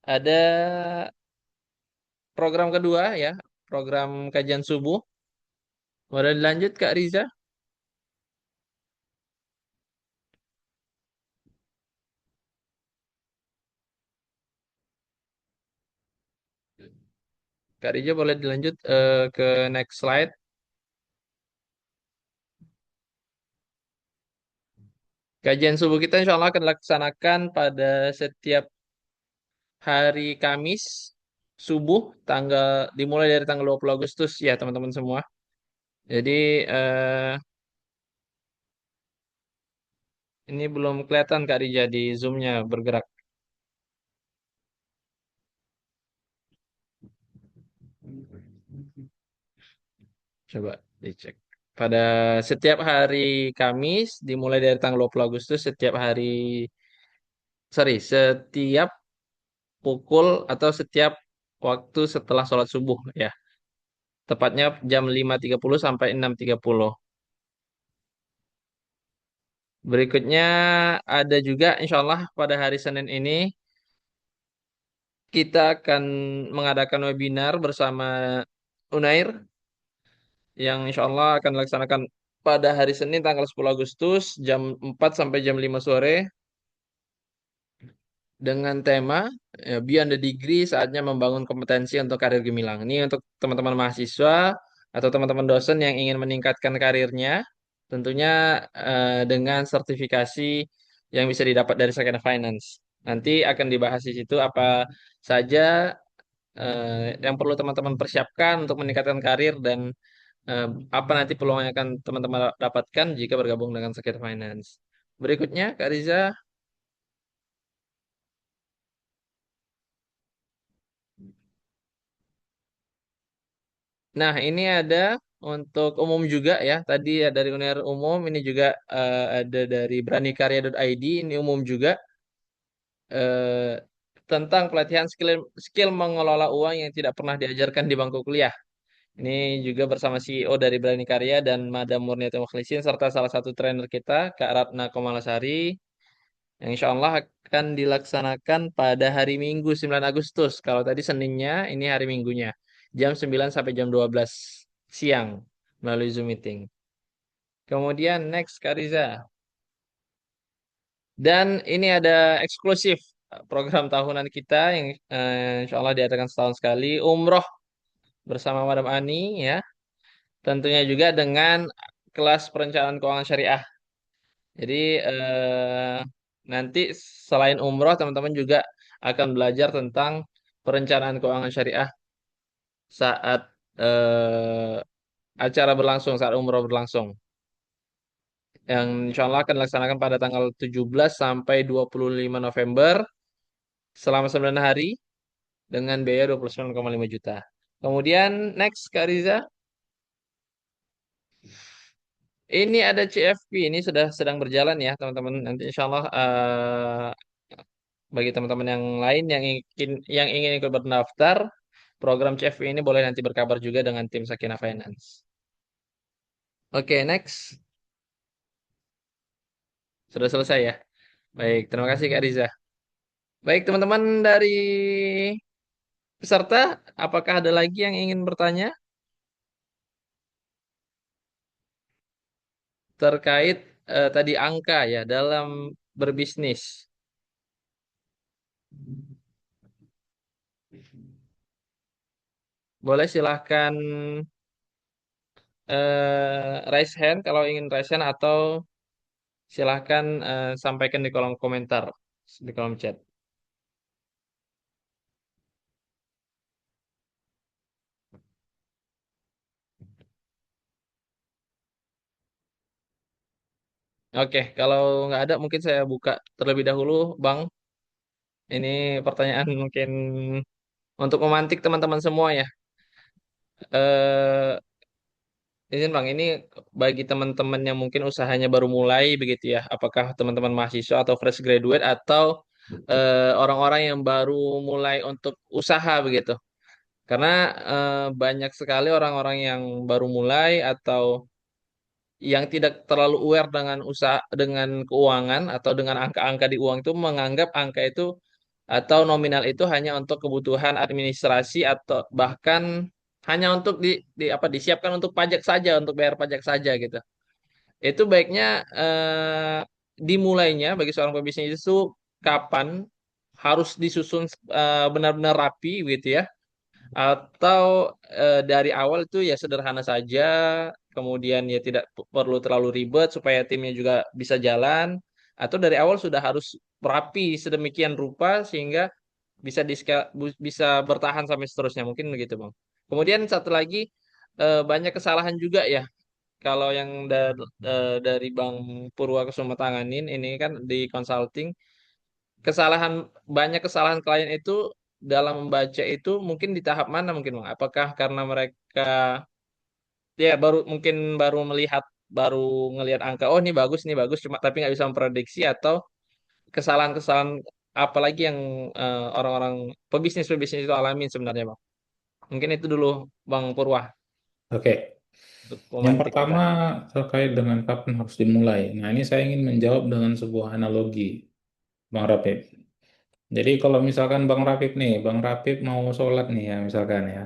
ada program kedua ya, program kajian subuh. Boleh dilanjut Kak Riza? Kak Riza boleh dilanjut ke next slide. Kajian subuh kita insya Allah akan dilaksanakan pada setiap hari Kamis subuh dimulai dari tanggal 20 Agustus ya teman-teman semua. Jadi eh, ini belum kelihatan Kak Rija di Zoom-nya bergerak. Coba dicek. Pada setiap hari Kamis dimulai dari tanggal 20 Agustus setiap pukul atau setiap waktu setelah sholat subuh ya. Tepatnya jam 5.30 sampai 6.30. Berikutnya ada juga insya Allah pada hari Senin ini kita akan mengadakan webinar bersama Unair yang insya Allah akan dilaksanakan pada hari Senin tanggal 10 Agustus jam 4 sampai jam 5 sore dengan tema Beyond the Degree saatnya membangun kompetensi untuk karir gemilang. Ini untuk teman-teman mahasiswa atau teman-teman dosen yang ingin meningkatkan karirnya tentunya dengan sertifikasi yang bisa didapat dari Sakina Finance. Nanti akan dibahas di situ apa saja yang perlu teman-teman persiapkan untuk meningkatkan karir dan eh, apa nanti peluang yang akan teman-teman dapatkan jika bergabung dengan Sakit Finance. Berikutnya, Kak Riza. Nah, ini ada untuk umum juga ya. Tadi ya dari Unair umum, ini juga ada dari beranikarya.id, ini umum juga eh, tentang pelatihan skill skill mengelola uang yang tidak pernah diajarkan di bangku kuliah. Ini juga bersama CEO dari Berani Karya dan Madam Murniati Mukhlisin serta salah satu trainer kita, Kak Ratna Komalasari, yang insya Allah akan dilaksanakan pada hari Minggu 9 Agustus. Kalau tadi Seninnya, ini hari Minggunya. Jam 9 sampai jam 12 siang melalui Zoom meeting. Kemudian next Kak Riza. Dan ini ada eksklusif program tahunan kita yang insya Allah diadakan setahun sekali. Umroh bersama Madam Ani ya. Tentunya juga dengan kelas perencanaan keuangan syariah. Jadi eh, nanti selain umroh, teman-teman juga akan belajar tentang perencanaan keuangan syariah saat eh, acara berlangsung, saat umroh berlangsung. Yang insya Allah akan dilaksanakan pada tanggal 17 sampai 25 November selama 9 hari dengan biaya 29,5 juta. Kemudian next Kak Riza, ini ada CFP, ini sudah sedang berjalan ya teman-teman. Nanti insya Allah bagi teman-teman yang lain yang ingin ikut berdaftar, program CFP ini boleh nanti berkabar juga dengan tim Sakina Finance. Oke, next. Sudah selesai ya. Baik, terima kasih Kak Riza. Baik, teman-teman dari peserta, apakah ada lagi yang ingin bertanya terkait tadi angka ya dalam berbisnis? Boleh silahkan raise hand kalau ingin raise hand atau silahkan sampaikan di kolom komentar, di kolom chat. Oke, kalau nggak ada mungkin saya buka terlebih dahulu, Bang. Ini pertanyaan mungkin untuk memantik teman-teman semua ya. Eh, izin Bang, ini bagi teman-teman yang mungkin usahanya baru mulai begitu ya. Apakah teman-teman mahasiswa atau fresh graduate atau orang-orang yang baru mulai untuk usaha begitu. Karena banyak sekali orang-orang yang baru mulai atau yang tidak terlalu aware dengan usaha, dengan keuangan atau dengan angka-angka di uang itu menganggap angka itu atau nominal itu hanya untuk kebutuhan administrasi atau bahkan hanya untuk apa disiapkan untuk pajak saja, untuk bayar pajak saja gitu. Itu baiknya dimulainya bagi seorang pebisnis itu kapan harus disusun benar-benar rapi gitu ya, atau dari awal itu ya sederhana saja, kemudian ya tidak perlu terlalu ribet supaya timnya juga bisa jalan, atau dari awal sudah harus rapi sedemikian rupa sehingga bisa bertahan sampai seterusnya, mungkin begitu Bang. Kemudian satu lagi, banyak kesalahan juga ya kalau yang dari Bang Purwakusuma tanganin ini kan di consulting, kesalahan banyak kesalahan klien itu dalam membaca itu mungkin di tahap mana mungkin Bang? Apakah karena mereka ya baru melihat, baru ngelihat angka, oh ini bagus cuma tapi nggak bisa memprediksi, atau kesalahan-kesalahan apa lagi yang orang-orang pebisnis-pebisnis itu alamin sebenarnya Bang? Mungkin itu dulu Bang Purwa Oke. untuk Yang pemantik kita. pertama terkait dengan kapan harus dimulai. Nah, ini saya ingin menjawab dengan sebuah analogi, Bang Rapip. Jadi kalau misalkan Bang Rapip mau sholat nih ya, misalkan ya.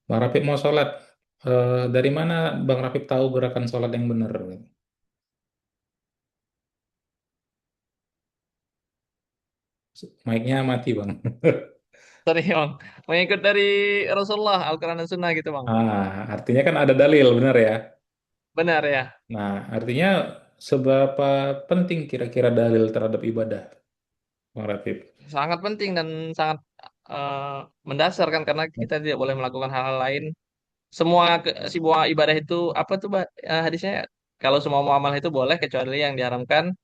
Bang Rapip mau sholat, dari mana Bang Rapip tahu gerakan sholat yang benar? Mic-nya mati, Bang. Sorry Bang, mengikut dari Rasulullah Al-Quran dan Sunnah gitu Bang. Artinya kan ada dalil, benar ya? Benar ya, Nah, artinya seberapa penting kira-kira dalil terhadap ibadah, Bang Rapip? sangat penting dan sangat eh, mendasar kan, karena kita tidak boleh melakukan hal-hal lain. Semua ibadah itu apa tuh hadisnya? Kalau semua muamalah itu boleh kecuali yang diharamkan.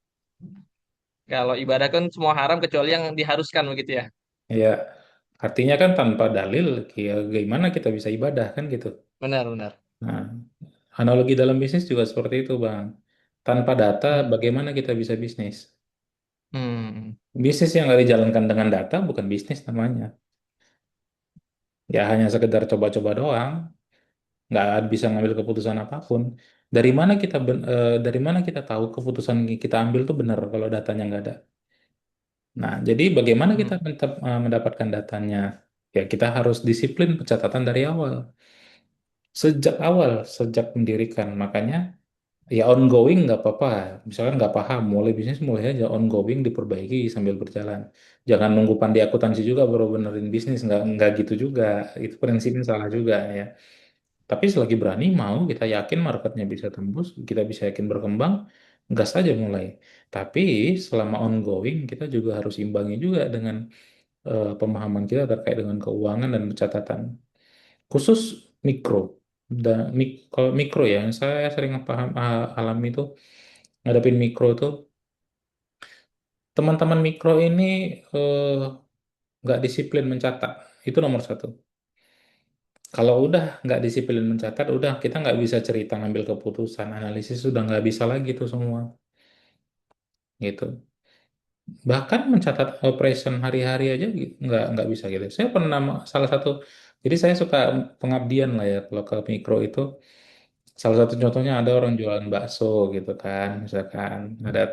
Kalau ibadah kan semua haram kecuali yang diharuskan begitu ya. Ya, artinya kan tanpa dalil, ya gimana kita bisa ibadah kan gitu. Benar, benar. Nah, analogi dalam bisnis juga seperti itu, Bang. Tanpa data, Hmm. bagaimana kita bisa bisnis? Hmm. Bisnis yang nggak dijalankan dengan data bukan bisnis namanya. Ya hanya sekedar coba-coba doang, nggak bisa ngambil keputusan apapun. Dari mana kita tahu keputusan kita ambil tuh benar kalau datanya nggak ada? Nah, jadi bagaimana kita Hmm. mendapatkan datanya? Ya kita harus disiplin pencatatan dari awal. Sejak mendirikan. Makanya ya ongoing nggak apa-apa. Misalkan nggak paham, mulai bisnis mulai aja ongoing diperbaiki sambil berjalan. Jangan nunggu pandai akuntansi juga baru benerin bisnis. Nggak gitu juga. Itu prinsipnya salah juga ya. Tapi selagi berani mau, kita yakin marketnya bisa tembus, kita bisa yakin berkembang, gas saja mulai. Tapi selama ongoing, kita juga harus imbangi juga dengan pemahaman kita terkait dengan keuangan dan pencatatan. Khusus mikro. Kalau mikro ya, yang saya sering alami itu, ngadepin mikro itu, teman-teman mikro ini eh, nggak disiplin mencatat. Itu nomor satu. Kalau udah nggak disiplin mencatat, udah kita nggak bisa cerita ngambil keputusan, analisis sudah nggak bisa lagi tuh semua, gitu. Bahkan mencatat operation hari-hari aja nggak bisa gitu. Saya pernah salah satu, jadi saya suka pengabdian lah ya kalau ke mikro itu. Salah satu contohnya ada orang jualan bakso gitu kan, misalkan ada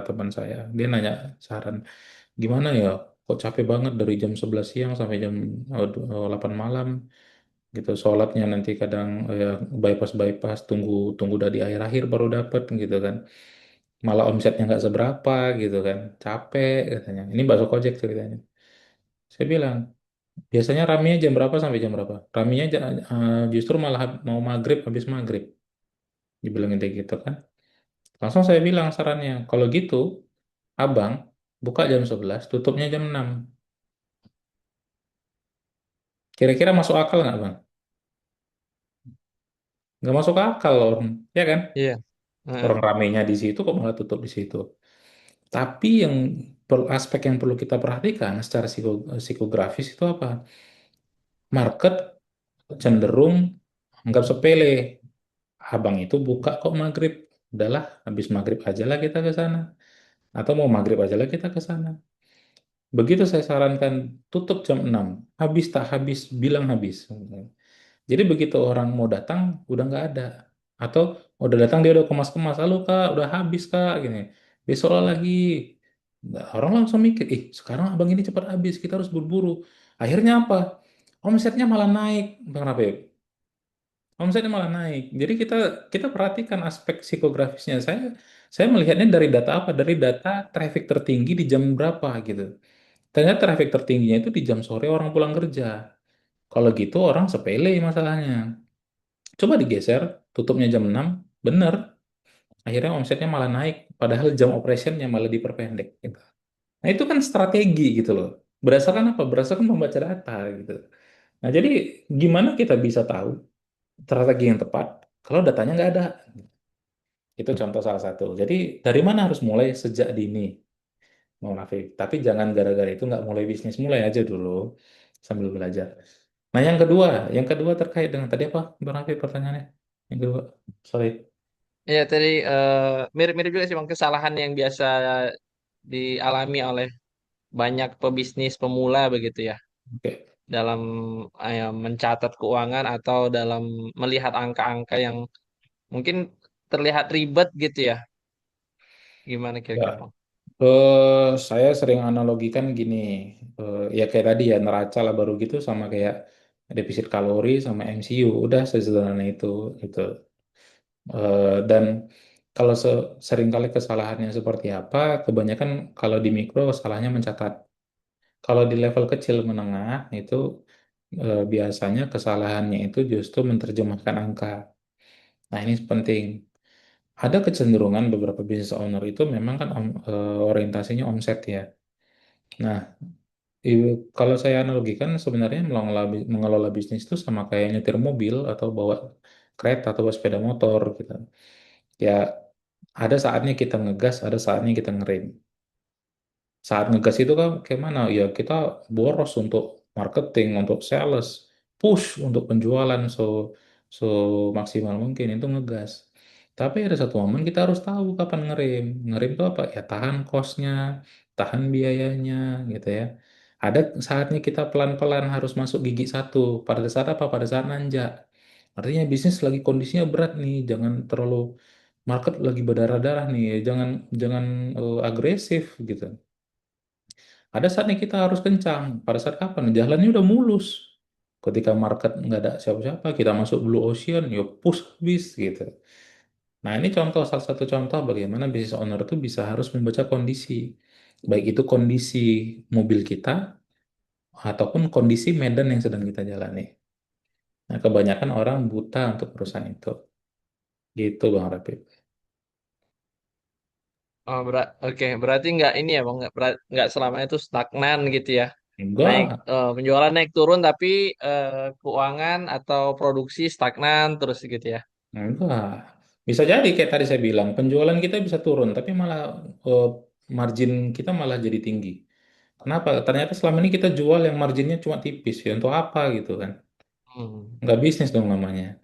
teman saya, dia nanya saran, gimana ya, kok capek banget dari jam 11 siang sampai jam 8 malam gitu, sholatnya nanti kadang ya bypass tunggu tunggu udah di akhir-akhir baru dapet gitu kan, malah omsetnya nggak seberapa gitu kan, capek katanya. Ini bakso Kojek ceritanya. Saya bilang biasanya raminya jam berapa sampai jam berapa? Raminya justru malah mau maghrib, habis maghrib, dibilangin kayak gitu kan. Langsung saya bilang sarannya, kalau gitu abang buka jam 11, tutupnya jam 6. Kira-kira masuk akal nggak bang? Nggak masuk akal loh, ya kan? Iya. Orang Heeh. ramenya di situ kok malah tutup di situ. Tapi yang aspek yang perlu kita perhatikan secara psikografis itu apa? Market cenderung anggap sepele. abang itu buka kok maghrib. Udahlah, habis maghrib aja lah kita ke sana. Atau mau maghrib aja lah kita ke sana. Begitu saya sarankan tutup jam 6, habis tak habis, bilang habis. Jadi begitu orang mau datang, udah nggak ada. Atau udah datang dia udah kemas-kemas, halo kak, udah habis kak, gini. Besok lagi. Nah, orang langsung mikir, ih sekarang abang ini cepat habis, kita harus buru-buru. Akhirnya apa? Omsetnya malah naik, Bang Rafiq. Omsetnya malah naik. Jadi kita kita perhatikan aspek psikografisnya. Saya melihatnya dari data apa? Dari data traffic tertinggi di jam berapa gitu. Ternyata traffic tertingginya itu di jam sore orang pulang kerja. Kalau gitu orang sepele masalahnya. Coba digeser, tutupnya jam 6, bener. Akhirnya omsetnya malah naik, padahal jam operationnya malah diperpendek. Gitu. Nah itu kan strategi gitu loh. Berdasarkan apa? Berdasarkan membaca data gitu. Nah jadi gimana kita bisa tahu strategi yang tepat kalau datanya nggak ada? Itu contoh salah satu. Jadi dari mana harus mulai sejak dini, Bang Rafiq? Tapi jangan gara-gara itu nggak mulai bisnis, mulai aja dulu sambil belajar. Nah yang kedua terkait dengan tadi apa, Bang Rafiq pertanyaannya? Yang kedua, sorry. Ya tadi mirip-mirip juga sih bang, kesalahan yang biasa dialami oleh banyak pebisnis pemula begitu ya, Oke. dalam mencatat keuangan atau dalam melihat angka-angka yang mungkin terlihat ribet gitu ya. Gimana Ya, kira-kira bang? saya sering analogikan gini, ya kayak tadi ya neraca lah baru gitu sama kayak defisit kalori sama MCU, udah sesederhana itu gitu. Dan kalau seringkali kesalahannya seperti apa, kebanyakan kalau di mikro salahnya mencatat. Kalau di level kecil menengah itu biasanya kesalahannya itu justru menerjemahkan angka. Nah ini penting. Ada kecenderungan beberapa business owner itu memang kan orientasinya omset ya. Nah, kalau saya analogikan sebenarnya mengelola bisnis itu sama kayak nyetir mobil atau bawa kereta atau bawa sepeda motor gitu. Ya, ada saatnya kita ngegas, ada saatnya kita ngerem. Saat ngegas itu kan kayak mana? Ya kita boros untuk marketing, untuk sales, push untuk penjualan so maksimal mungkin itu ngegas. Tapi ada satu momen kita harus tahu kapan ngerem. Ngerem itu apa? Ya tahan kosnya, tahan biayanya gitu ya. Ada saatnya kita pelan-pelan harus masuk gigi satu. Pada saat apa? Pada saat nanjak. Artinya bisnis lagi kondisinya berat nih, jangan terlalu market lagi berdarah-darah nih, jangan jangan agresif gitu. Ada saatnya kita harus kencang. Pada saat kapan? Jalannya udah mulus. Ketika market nggak ada siapa-siapa, kita masuk blue ocean, ya push habis gitu. Nah ini contoh, salah satu contoh bagaimana business owner itu bisa harus membaca kondisi. Baik itu kondisi mobil kita, ataupun kondisi medan yang sedang kita jalani. Nah kebanyakan orang buta untuk perusahaan itu. Gitu Bang Rapid. Oh, oke, berarti nggak ini ya bang, nggak selamanya itu stagnan gitu ya. Naik Enggak, penjualan naik turun tapi keuangan atau produksi stagnan terus gitu ya. enggak. Bisa jadi kayak tadi saya bilang, penjualan kita bisa turun, tapi malah eh, margin kita malah jadi tinggi. Kenapa? Ternyata selama ini kita jual yang marginnya cuma tipis ya. Untuk apa gitu kan? Hmm. Nggak bisnis dong namanya.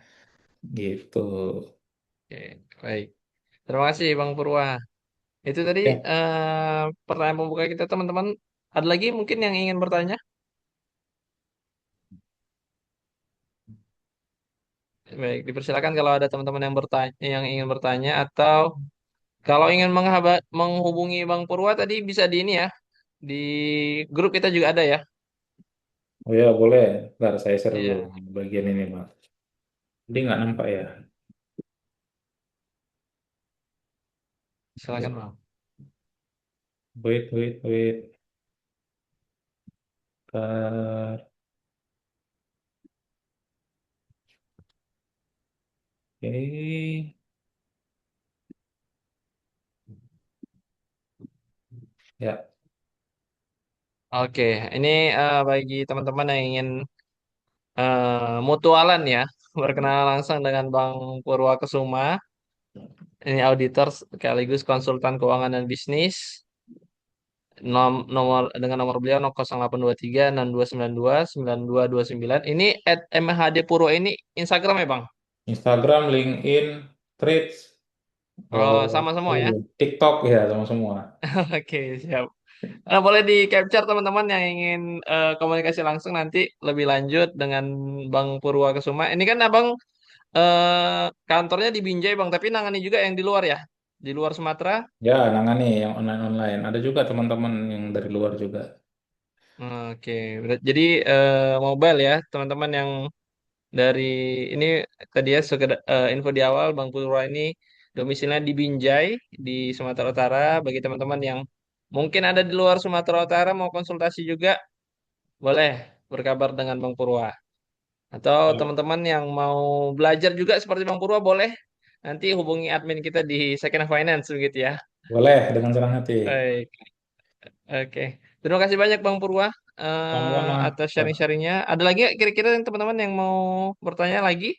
Gitu. Oke, baik. Terima kasih Bang Purwa. Itu tadi Ya. pertanyaan pembuka kita teman-teman. Ada lagi mungkin yang ingin bertanya? Baik, dipersilakan kalau ada teman-teman yang bertanya, yang ingin bertanya atau kalau ingin menghubungi Bang Purwa tadi bisa di ini ya, di grup kita juga ada ya. Oh ya boleh. Ntar saya share dulu Iya, bagian ini Pak. Jadi nggak nampak ya. silakan Bang. Wait, wait, wait. Ntar. Oke. Ya. Oke, ini bagi teman-teman yang ingin mutualan ya, berkenalan langsung dengan Bang Purwakesuma. Ini auditor sekaligus konsultan keuangan dan bisnis. Nomor dengan nomor beliau 0823 6292 9229. Ini @mhdpurwa ini Instagram ya, Bang? Instagram, LinkedIn, Threads, Oh, sama semua ya. TikTok ya sama semua. Oke, siap. Boleh di capture teman-teman yang ingin komunikasi langsung nanti lebih lanjut dengan Bang Purwakesuma. Ini kan Abang kantornya di Binjai Bang, tapi nangani juga yang di luar ya, di luar Sumatera. Ya, nangani yang online-online. Ada juga teman-teman yang dari luar juga. Oke, jadi mobile ya teman-teman yang dari ini tadi ya info di awal Bang Purwa ini domisilinya di Binjai di Sumatera Utara. Bagi teman-teman yang mungkin ada di luar Sumatera Utara mau konsultasi juga boleh berkabar dengan Bang Purwa. Atau Ya, teman-teman yang mau belajar juga seperti Bang Purwa boleh nanti hubungi admin kita di Second Finance begitu ya. boleh dengan senang hati. Baik, oke. Terima kasih banyak Bang Purwa Sama-sama. atas sharing-sharingnya. Ada lagi nggak kira-kira yang teman-teman yang mau bertanya lagi?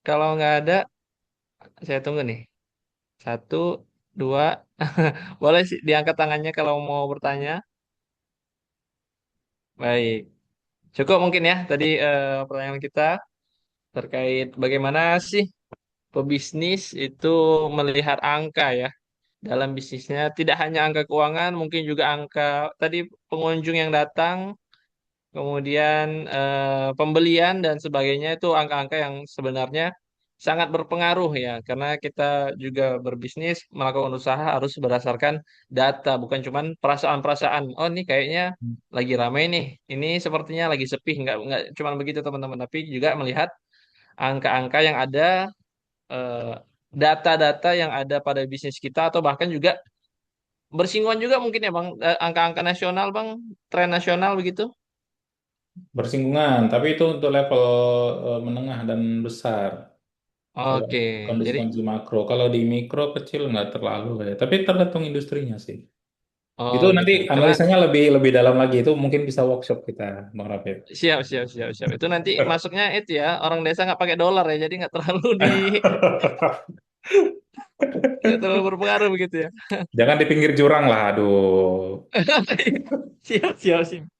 Kalau nggak ada, saya tunggu nih. Satu, dua. Boleh sih diangkat tangannya kalau mau bertanya. Baik. Cukup mungkin ya tadi pertanyaan kita terkait bagaimana sih pebisnis itu melihat angka ya dalam bisnisnya. Tidak hanya angka keuangan, mungkin juga angka tadi pengunjung yang datang, kemudian pembelian dan sebagainya itu angka-angka yang sebenarnya sangat berpengaruh ya, karena kita juga berbisnis melakukan usaha harus berdasarkan data, bukan cuman perasaan-perasaan. Oh, ini kayaknya lagi ramai nih, ini sepertinya lagi sepi. Nggak cuman begitu teman-teman, tapi juga melihat angka-angka yang ada, eh, data-data yang ada pada bisnis kita, atau bahkan juga bersinggungan juga mungkin ya Bang, angka-angka nasional Bang, tren nasional begitu. Bersinggungan, tapi itu untuk level menengah dan besar. Kalau Oke, jadi kondisi-kondisi makro, kalau di mikro kecil nggak terlalu ya. Tapi tergantung industrinya sih. oh Itu nanti gitu. Karena analisanya lebih lebih dalam lagi. Itu mungkin bisa workshop kita, Bang Rafif. siap siap siap siap. Itu nanti masuknya itu ya, orang desa nggak pakai dolar ya, jadi nggak terlalu nggak terlalu berpengaruh begitu ya. Jangan di pinggir jurang lah, aduh. Siap siap siap.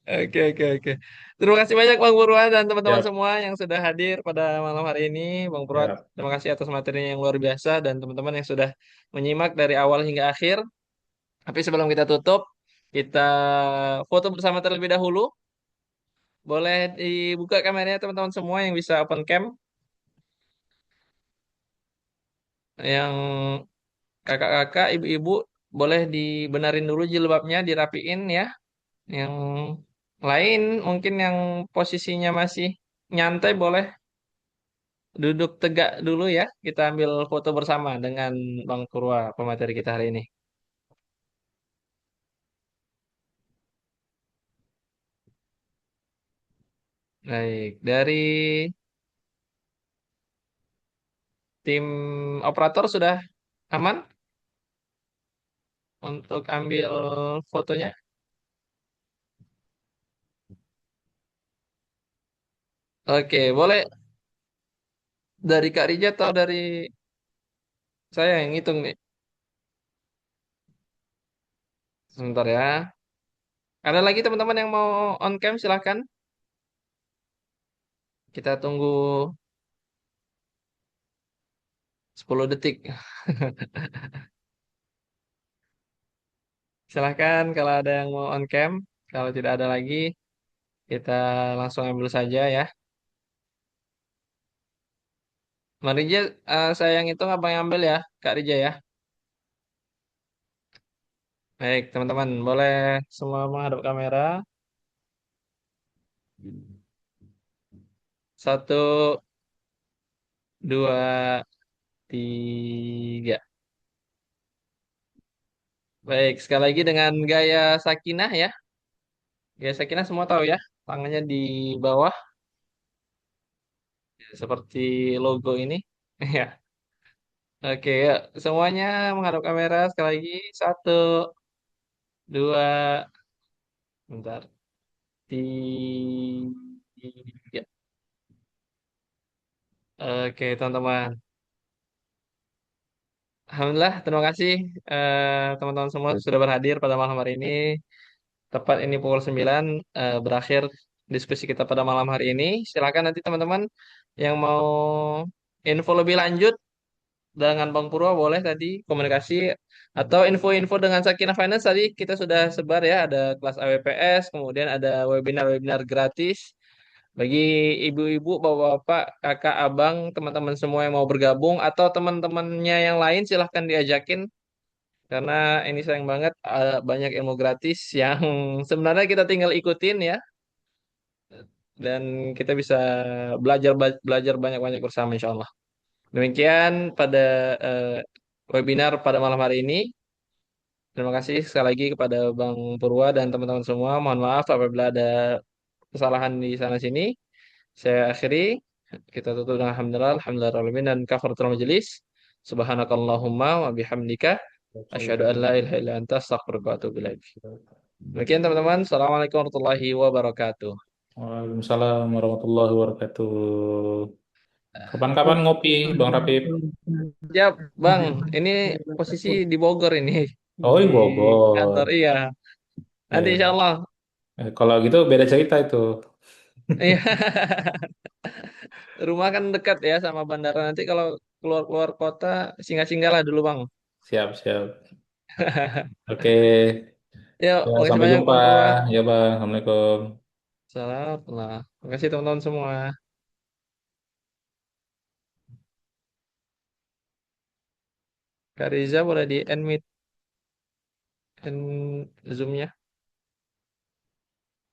Oke oke oke. Terima kasih banyak Bang Purwan dan teman-teman Ya, semua yang sudah hadir pada malam hari ini. Bang Purwan, ya. terima kasih atas materinya yang luar biasa dan teman-teman yang sudah menyimak dari awal hingga akhir. Tapi sebelum kita tutup, kita foto bersama terlebih dahulu. Boleh dibuka kameranya teman-teman semua yang bisa open cam. Yang kakak-kakak, ibu-ibu, boleh dibenerin dulu jilbabnya, dirapiin ya. Yang lain mungkin yang posisinya masih nyantai boleh duduk tegak dulu ya. Kita ambil foto bersama dengan Bang Purwa, pemateri kita hari ini. Baik, dari tim operator sudah aman untuk ambil fotonya. Oke, boleh dari Kak Rija atau dari saya yang ngitung nih. Sebentar ya. Ada lagi teman-teman yang mau on cam silahkan. Kita tunggu 10 detik. Silahkan kalau ada yang mau on cam. Kalau tidak ada lagi, kita langsung ambil saja ya. Bang Rija, saya yang hitung apa yang ambil ya, Kak Rija ya. Baik, teman-teman, boleh semua menghadap kamera. Satu, dua, tiga. Baik, sekali lagi dengan gaya sakinah ya. Gaya sakinah semua tahu ya. Tangannya di bawah, seperti logo ini. Ya. Oke, ya. Semuanya menghadap kamera sekali lagi. Satu, dua, bentar. Tiga. Oke, teman-teman. Alhamdulillah, terima kasih teman-teman semua sudah berhadir pada malam hari ini. Tepat ini pukul 9 berakhir diskusi kita pada malam hari ini. Silakan nanti teman-teman yang mau info lebih lanjut dengan Bang Purwo boleh tadi komunikasi atau info-info dengan Sakinah Finance tadi kita sudah sebar ya, ada kelas AWPS, kemudian ada webinar-webinar gratis bagi ibu-ibu, bapak-bapak, kakak, abang, teman-teman semua yang mau bergabung atau teman-temannya yang lain silahkan diajakin karena ini sayang banget banyak ilmu gratis yang sebenarnya kita tinggal ikutin ya dan kita bisa belajar banyak-banyak bersama insya Allah. Demikian pada eh, webinar pada malam hari ini. Terima kasih sekali lagi kepada Bang Purwa dan teman-teman semua. Mohon maaf apabila ada kesalahan di sana sini. Saya akhiri. Kita tutup dengan alhamdulillah, alhamdulillah rabbil alamin dan kafaratul majelis. Subhanakallahumma wa bihamdika asyhadu an la ilaha illa anta astaghfiruka wa atubu ilaik. Demikian teman-teman. Assalamualaikum warahmatullahi wabarakatuh. Waalaikumsalam warahmatullahi wabarakatuh. Kapan-kapan ngopi, Bang Rapip. Siap, Bang. Ini posisi di Bogor ini Oh, di di kantor. Bogor. Iya. Nanti insya Ya. Allah. Kalau gitu beda cerita itu. Iya. Rumah kan dekat ya sama bandara. Nanti kalau keluar-keluar kota, singgah-singgah lah dulu, Bang. Siap, siap. Oke. Yuk, Ya, makasih sampai banyak jumpa. Bang Purwa. Ya, Bang. Assalamualaikum. Salam. Nah, makasih teman-teman semua. Kak Riza boleh di end meet, end Zoom-nya.